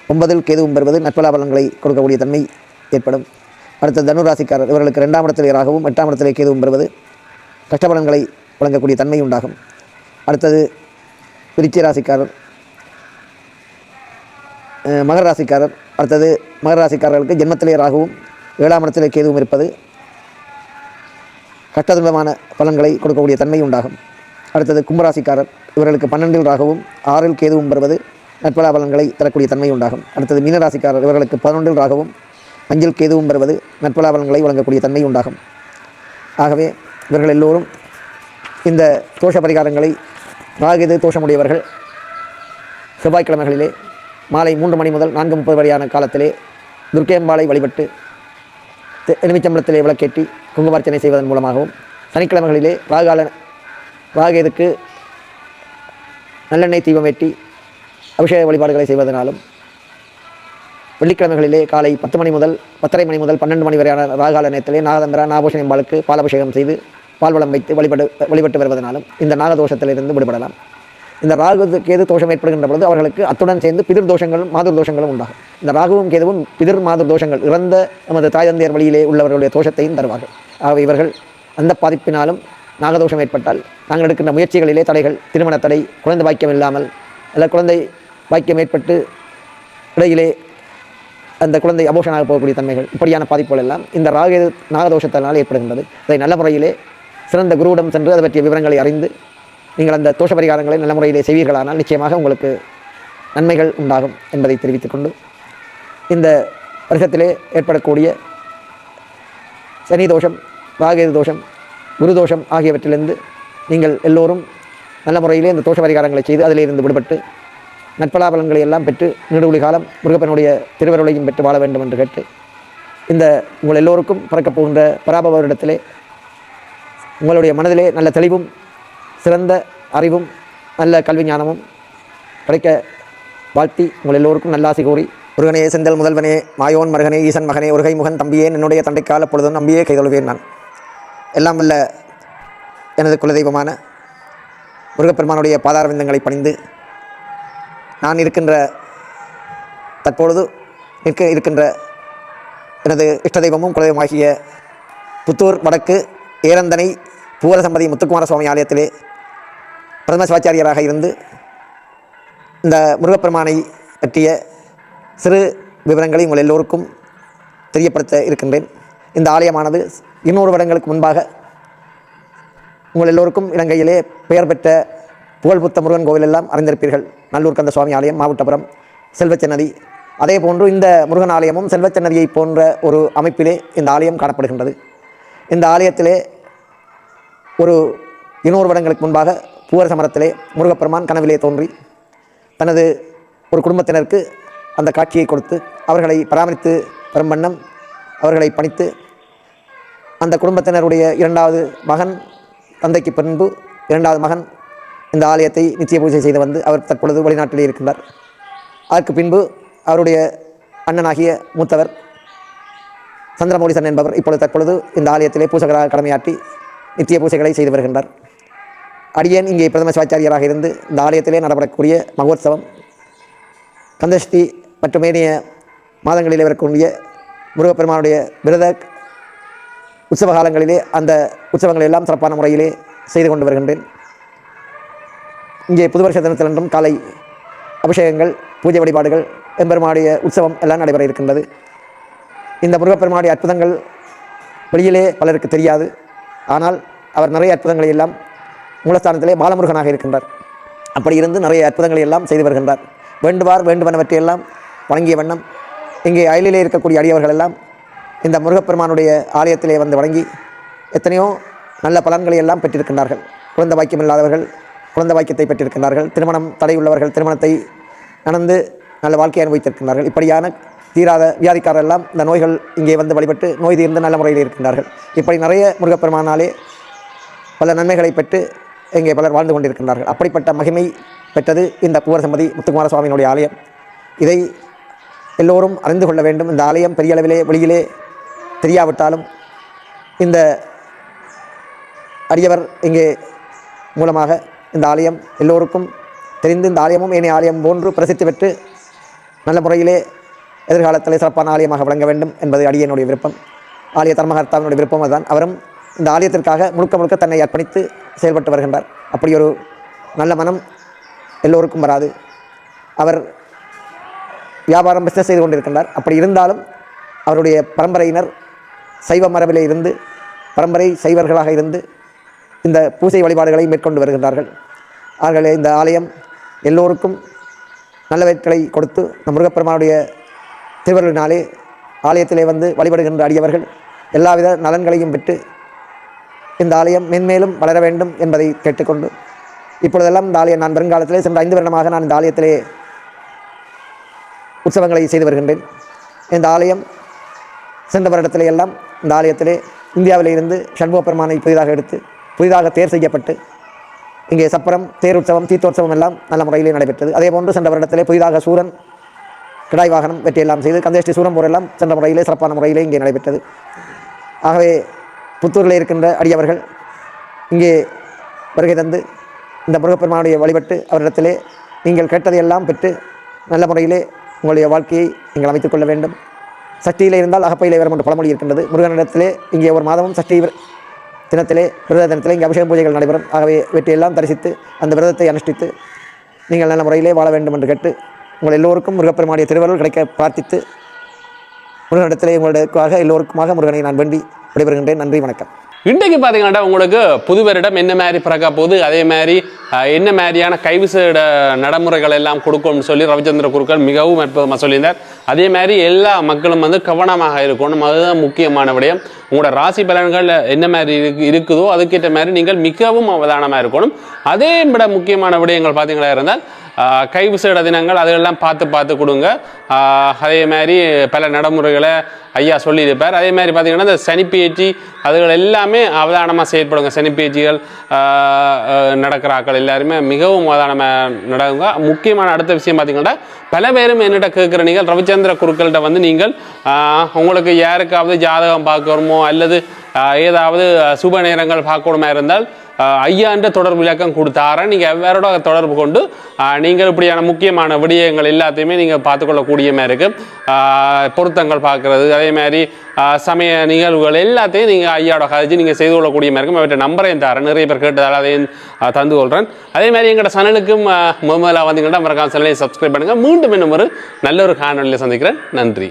9இல் கேதுவும் வருவது நற்பலாபலன்களை கொடுக்கக்கூடிய தன்மை ஏற்படும். அடுத்தது தனுர் ராசிக்காரர், இவர்களுக்கு 2ஆம் இடத்திலே ராகுவும் 8ஆம் இடத்திலே கேதுவும் வருவது கஷ்டபலன்களை வழங்கக்கூடிய தன்மை உண்டாகும். அடுத்தது விருச்சிக ராசிக்காரர், மகர ராசிக்காரர். அடுத்தது மகர ராசிக்காரர்களுக்கு ஜென்மத்திலே ராகுவும் 7ஆம் இடத்திலே கேதுவும் இருப்பது கஷ்டதுன்பமான பலன்களை கொடுக்கக்கூடிய தன்மை உண்டாகும். அடுத்தது கும்பராசிக்காரர், இவர்களுக்கு 12இல் ராகுவும் 6இல் கேதுவும் வருவது நற்பலா பலன்களை தரக்கூடிய தன்மை உண்டாகும். அடுத்தது மீனராசிக்காரர், இவர்களுக்கு 11இல் ராகுவும் 5இல் கேதுவும் வருவது நற்பலா பலன்களை வழங்கக்கூடிய தன்மை உண்டாகும். ஆகவே இவர்கள் எல்லோரும் இந்த தோஷ பரிகாரங்களை, ராகுகேது தோஷமுடையவர்கள் செவ்வாய்க்கிழமைகளிலே மாலை 3 மணி முதல் 4:30 வரையான காலத்திலே துர்க்கையம்பாளை வழிபட்டு எலுமிச்சம்பழத்திலே விளக்கேற்றி குங்குமார்ச்சனை செய்வதன் மூலமாகவும், சனிக்கிழமைகளிலே ராகுகேதுக்கு நல்லெண்ணெய் தீபம் ஏற்றி அபிஷேக வழிபாடுகளை செய்வதனாலும் வெள்ளிக்கிழமைகளிலே காலை 10 மணி முதல் 10:30 மணி முதல் 12 மணி வரையான ராகால நேரத்திலே நாகதந்திரா நாகபூஷணி அம்பாளுக்கு பாலாபிஷேகம் செய்து பால்வளம் வைத்து வழிபட்டு வருவதனாலும் இந்த நாகதோஷத்திலிருந்து விடுபடலாம். இந்த ராகு கேது தோஷம் ஏற்படுகின்ற பொழுது அவர்களுக்கு அத்துடன் சேர்ந்து பிதிர் தோஷங்களும் மாதுர் தோஷங்களும் உண்டாகும். இந்த ராகுவும் கேதுவும் பிதிர் மாதுர் தோஷங்கள் இறந்த நமது தாய் தந்தையர் வழியிலே உள்ளவர்களுடைய தோஷத்தையும் தருவார்கள். ஆகவே இவர்கள் அந்த பாதிப்பினாலும் நாகதோஷம் ஏற்பட்டால் நாங்கள் எடுக்கின்ற முயற்சிகளிலே தடைகள், திருமண தடை, குழந்தை பாக்கியம் இல்லாமல் அல்ல குழந்தை பாக்கியம் ஏற்பட்டு இடையிலே அந்த குழந்தை அபோஷனாக போகக்கூடிய தன்மைகள், இப்படியான பாதிப்புகள் எல்லாம் இந்த நாகதோஷத்தினால் ஏற்படுகின்றது. அதை நல்ல முறையிலே சிறந்த குருவிடம் சென்று அதை பற்றிய விவரங்களை அறிந்து நீங்கள் அந்த தோஷ பரிகாரங்களை நல்ல முறையிலே செய்வீர்களானால் நிச்சயமாக உங்களுக்கு நன்மைகள் உண்டாகும் என்பதை தெரிவித்துக் கொண்டு, இந்த வருஷத்திலே ஏற்படக்கூடிய சனி தோஷம், ராகேது தோஷம், குரு தோஷம் ஆகியவற்றிலிருந்து நீங்கள் எல்லோரும் நல்ல முறையிலே இந்த தோஷ பரிகாரங்களை செய்து அதிலிருந்து விடுபட்டு நட்பலாபலன்களை எல்லாம் பெற்று நீடுகுழி காலம் முருகப்பனுடைய திருவருளையும் பெற்று வாழ வேண்டும் என்று கேட்டு, இந்த உங்கள் எல்லோருக்கும் பிறக்கப் போகின்ற பராபவரிடத்திலே உங்களுடைய மனதிலே நல்ல தெளிவும் சிறந்த அறிவும் நல்ல கல்வி ஞானமும் கிடைக்க வாழ்த்தி உங்கள் எல்லோருக்கும் நல்லாசி கூறி, முருகனே செந்தல் முதல்வனே மாயோன் மருகனே ஈசன் மகனே ஒருகை முகன் தம்பியே என்னுடைய தண்டைக்கால பொழுதும் நம்பியே கைதொழுவேன். நான் எல்லாம் வல்ல எனது குலதெய்வமான முருகப்பெருமானுடைய பாதாரவிந்தங்களை பணிந்து நான் இருக்கின்ற தற்பொழுது இருக்கின்ற எனது இஷ்ட தெய்வமும் குலதெய்வமாகிய புத்தூர் வடக்கு ஏரந்தனை பூவரசம்பதி முத்துக்குமார சுவாமி ஆலயத்திலே பிரதம சிவாச்சாரியராக இருந்து இந்த முருகப்பெருமானை பற்றிய சிறு விவரங்களை உங்கள் எல்லோருக்கும் தெரியப்படுத்த இருக்கின்றேன். இந்த ஆலயமானது 200 வருடங்களுக்கு முன்பாக உங்கள் எல்லோருக்கும் இலங்கையிலே பெயர் பெற்ற புகழ்புத்த முருகன் கோவில் எல்லாம் அறிந்திருப்பீர்கள். நல்லூர் கந்த சுவாமி ஆலயம், மாவட்டபுரம், செல்வச்சன்னதி. அதே போன்று இந்த முருகன் ஆலயமும் செல்வச்சன்னதியை போன்ற ஒரு அமைப்பிலே இந்த ஆலயம் காணப்படுகின்றது. இந்த ஆலயத்திலே ஒரு 200 வருடங்களுக்கு முன்பாக பூவரச மரத்திலே முருகப்பெருமான் கனவிலே தோன்றி தனது ஒரு குடும்பத்தினருக்கு அந்த காட்சியை கொடுத்து அவர்களை பராமரித்து வரும் வண்ணம் அவர்களை பணித்து அந்த குடும்பத்தினருடைய 2வது மகன் தந்தைக்கு பின்பு 2வது மகன் இந்த ஆலயத்தை நிச்சய பூஜை செய்து வந்து அவர் தற்பொழுது வெளிநாட்டிலே இருக்கின்றார். அதற்கு பின்பு அவருடைய அண்ணனாகிய மூத்தவர் சந்திரமௌலீசன் என்பவர் தற்பொழுது இந்த ஆலயத்திலே பூசகராக கடமையாற்றி நித்திய பூஜைகளை செய்து வருகின்றார். அடியேன் இங்கே பிரதம சிவாச்சாரியராக இருந்து இந்த ஆலயத்திலே நடப்படக்கூடிய மகோத்சவம், கந்தஷ்டி மற்றும் ஏனைய மாதங்களிலே வரக்கூடிய முருகப்பெருமானுடைய விரத உற்சவ காலங்களிலே அந்த உற்சவங்களை எல்லாம் சிறப்பான முறையிலே செய்து கொண்டு வருகின்றேன். இங்கே புதுவருஷ தினத்திலன்றும் காலை அபிஷேகங்கள், பூஜை வழிபாடுகள், எம்பெருமானுடைய உற்சவம் எல்லாம் நடைபெற இருக்கின்றது. இந்த முருகப்பெருமானுடைய அற்புதங்கள் வெளியிலே பலருக்கு தெரியாது. ஆனால் அவர் நிறைய அற்புதங்களை எல்லாம் மூலஸ்தானத்திலே பாலமுருகனாக இருக்கின்றார். அப்படி இருந்து நிறைய அற்புதங்களை எல்லாம் செய்து வருகின்றார். வேண்டுவனவற்றையெல்லாம் வழங்கிய வண்ணம் இங்கே அயலிலே இருக்கக்கூடிய அடியவர்கள் எல்லாம் இந்த முருகப்பெருமானுடைய ஆலயத்திலே வந்து வணங்கி எத்தனையோ நல்ல பலன்களை எல்லாம் பெற்றிருக்கின்றார்கள். குழந்தை பாக்கியம் இல்லாதவர்கள் குழந்தை பாக்கியத்தை பெற்றிருக்கின்றார்கள். திருமணம் தடை உள்ளவர்கள் திருமணத்தை நடந்து நல்ல வாழ்க்கையை அனுபவித்திருக்கின்றார்கள். இப்படியான தீராத வியாதிக்காரர் எல்லாம் இந்த நோய்கள் இங்கே வந்து வழிபட்டு நோய் தீர்ந்து நல்ல முறையில் இருக்கின்றார்கள். இப்படி நிறைய முருகப்பெருமானாலே பல நன்மைகளை பெற்று இங்கே பலர் வாழ்ந்து கொண்டிருக்கின்றார்கள். அப்படிப்பட்ட மகிமை பெற்றது இந்த பூவரசம்பதி முத்துக்குமார சுவாமியினுடைய ஆலயம். இதை எல்லோரும் அறிந்து கொள்ள வேண்டும். இந்த ஆலயம் பெரிய அளவிலே வெளியிலே தெரியாவிட்டாலும் இந்த அடியவர் இங்கே மூலமாக இந்த ஆலயம் எல்லோருக்கும் தெரிந்து இந்த ஆலயமும் ஏனைய ஆலயம் போன்று பிரசித்தி பெற்று நல்ல முறையிலே எதிர்காலத்திலே சிறப்பான ஆலயமாக விளங்க வேண்டும் என்பது அடியனுடைய விருப்பம். ஆலய தர்மகர்த்தாவினுடைய விருப்பம் அதுதான். அவரும் இந்த ஆலயத்திற்காக முழுக்க தன்னை அர்ப்பணித்து செயல்பட்டு வருகின்றார். அப்படி ஒரு நல்ல மனம் எல்லோருக்கும் வராது. அவர் வியாபாரம் பிஸ்னஸ் செய்து கொண்டிருக்கின்றார். அப்படி இருந்தாலும் அவருடைய பரம்பரையினர் சைவ மரபிலே இருந்து பரம்பரை சைவர்களாக இருந்து இந்த பூஜை வழிபாடுகளை மேற்கொண்டு வருகின்றார்கள். அவர்களே இந்த ஆலயம் எல்லோருக்கும் நல்லவற்றை கொடுத்து நம் முருகப்பெருமானுடைய திருவருளினாலே ஆலயத்திலே வந்து வழிபடுகின்ற அடியவர்கள் எல்லாவித நலன்களையும் பெற்று இந்த ஆலயம் மென்மேலும் வளர வேண்டும் என்பதை கேட்டுக்கொண்டு, இப்பொழுதெல்லாம் இந்த ஆலயம் நான் வருங்காலத்திலே சென்ற 5 வருடமாக நான் இந்த ஆலயத்திலே உற்சவங்களை செய்து வருகின்றேன். இந்த ஆலயம் சென்ற வருடத்திலே எல்லாம் இந்த ஆலயத்திலே இந்தியாவிலே இருந்து சண்முக பெருமானை புதிதாக தேர் செய்யப்பட்டு இங்கே சப்பரம், தேர் உற்சவம், தீர்த்தோற்சவம் எல்லாம் நல்ல முறையிலே நடைபெற்றது. அதேபோன்று சென்ற வருடத்திலே புதிதாக சூரன் கிடாய் வாகனம் வெற்றியெல்லாம் செய்து கந்தேஷ்டி சூரம்போர் எல்லாம் சென்ற முறையிலே சிறப்பான முறையிலே இங்கே நடைபெற்றது. ஆகவே புத்தூரில் இருக்கின்ற அடியவர்கள் இங்கே வருகை தந்து இந்த முருகப்பெருமானுடைய வழிபட்டு அவரிடத்திலே நீங்கள் கேட்டதையெல்லாம் பெற்று நல்ல முறையிலே உங்களுடைய வாழ்க்கையை நீங்கள் அமைத்துக் கொள்ள வேண்டும். சஷ்டியிலே இருந்தால் அகப்பையிலே வரும் என்று பழமொழி இருக்கின்றது. முருகனிடத்திலே இங்கே ஒரு மாதமும் சஷ்டி தினத்திலே விரத தினத்திலே இங்கே அபிஷேக பூஜைகள் நடைபெறும். ஆகவே வெற்றியெல்லாம் தரிசித்து அந்த விரதத்தை அனுஷ்டித்து நீங்கள் நல்ல முறையிலே வாழ வேண்டும் என்று கேட்டு உங்கள் எல்லோருக்கும் முருகப்பெருமானுடைய திருவருள் கிடைக்க பிரார்த்தித்து முருகனிடத்திலே உங்களுக்காக எல்லோருக்குமாக முருகனை நான் வேண்டி விடைபெறுகின்றேன். நன்றி, வணக்கம். இன்றைக்கு பார்த்தீங்கன்னா உங்களுக்கு புது வருடம் என்ன மாதிரி பிறக்க போகுது, அதே மாதிரி என்ன மாதிரியான கைவிசேட நடைமுறைகள் எல்லாம் கொடுக்கும்னு சொல்லி ரவிச்சந்திர குருக்கள் மிகவும் அற்புதமாக சொல்லியிருந்தார். அதே மாதிரி எல்லா மக்களும் வந்து கவனமாக இருக்கணும். அதுதான் முக்கியமான விடயம். உங்களோட ராசி பலன்கள் என்ன மாதிரி இருக்குதோ அதுக்கேற்ற மாதிரி நீங்கள் மிகவும் அவதானமாக இருக்கணும். அதே விட முக்கியமான விடயங்கள் பார்த்தீங்களா இருந்தால் கைவிசேட தினங்கள் அதெல்லாம் பார்த்து கொடுங்க. அதே மாதிரி பல நடைமுறைகளை ஐயா சொல்லியிருப்பார். அதே மாதிரி பார்த்தீங்கன்னா இந்த சனிப்பெயர்ச்சி அதுகள் எல்லாமே அவதானமாக செயற்படுங்க. சனிப்பெயர்ச்சிகள் நடக்கிறாக்கள் எல்லாருமே மிகவும் அவதானமாக நடக்குங்க. முக்கியமான அடுத்த விஷயம் பார்த்தீங்கன்னா பல பேரும் என்னிட்ட கேட்குற நீங்கள் ரவிச்சந்திர குருக்கள்கிட்ட வந்து நீங்கள் உங்களுக்கு யாருக்காவது ஜாதகம் பார்க்கணுமோ அல்லது ஏதாவது சுப நேரங்கள் பார்க்கணுமா இருந்தால் ஐயான்ற தொடர்பு விளக்கம் கொடுத்தாரன். நீங்கள் எவ்வாறோட தொடர்பு கொண்டு நீங்கள் இப்படியான முக்கியமான விடயங்கள் எல்லாத்தையுமே நீங்கள் பார்த்துக்கொள்ளக்கூடிய மாதிரி இருக்குது. பொருத்தங்கள் பார்க்குறது, அதே மாதிரி சமய நிகழ்வுகள் எல்லாத்தையும் நீங்கள் ஐயாவோட கதைச்சு நீங்கள் செய்து கொள்ளக்கூடிய மாதிரி இருக்கும். அவர்கிட்ட நம்பரையும் தரேன், நிறைய பேர் கேட்டதால் அதையும் தந்து கொள்கிறேன். அதே மாதிரி எங்களோட சேனலுக்கும் முதல்ல வந்தீங்கன்னா மறக்காம சேனலை சப்ஸ்கிரைப் பண்ணுங்கள். மீண்டும் இன்னும் ஒரு நல்ல ஒரு காணொலியில் சந்திக்கிறேன். நன்றி.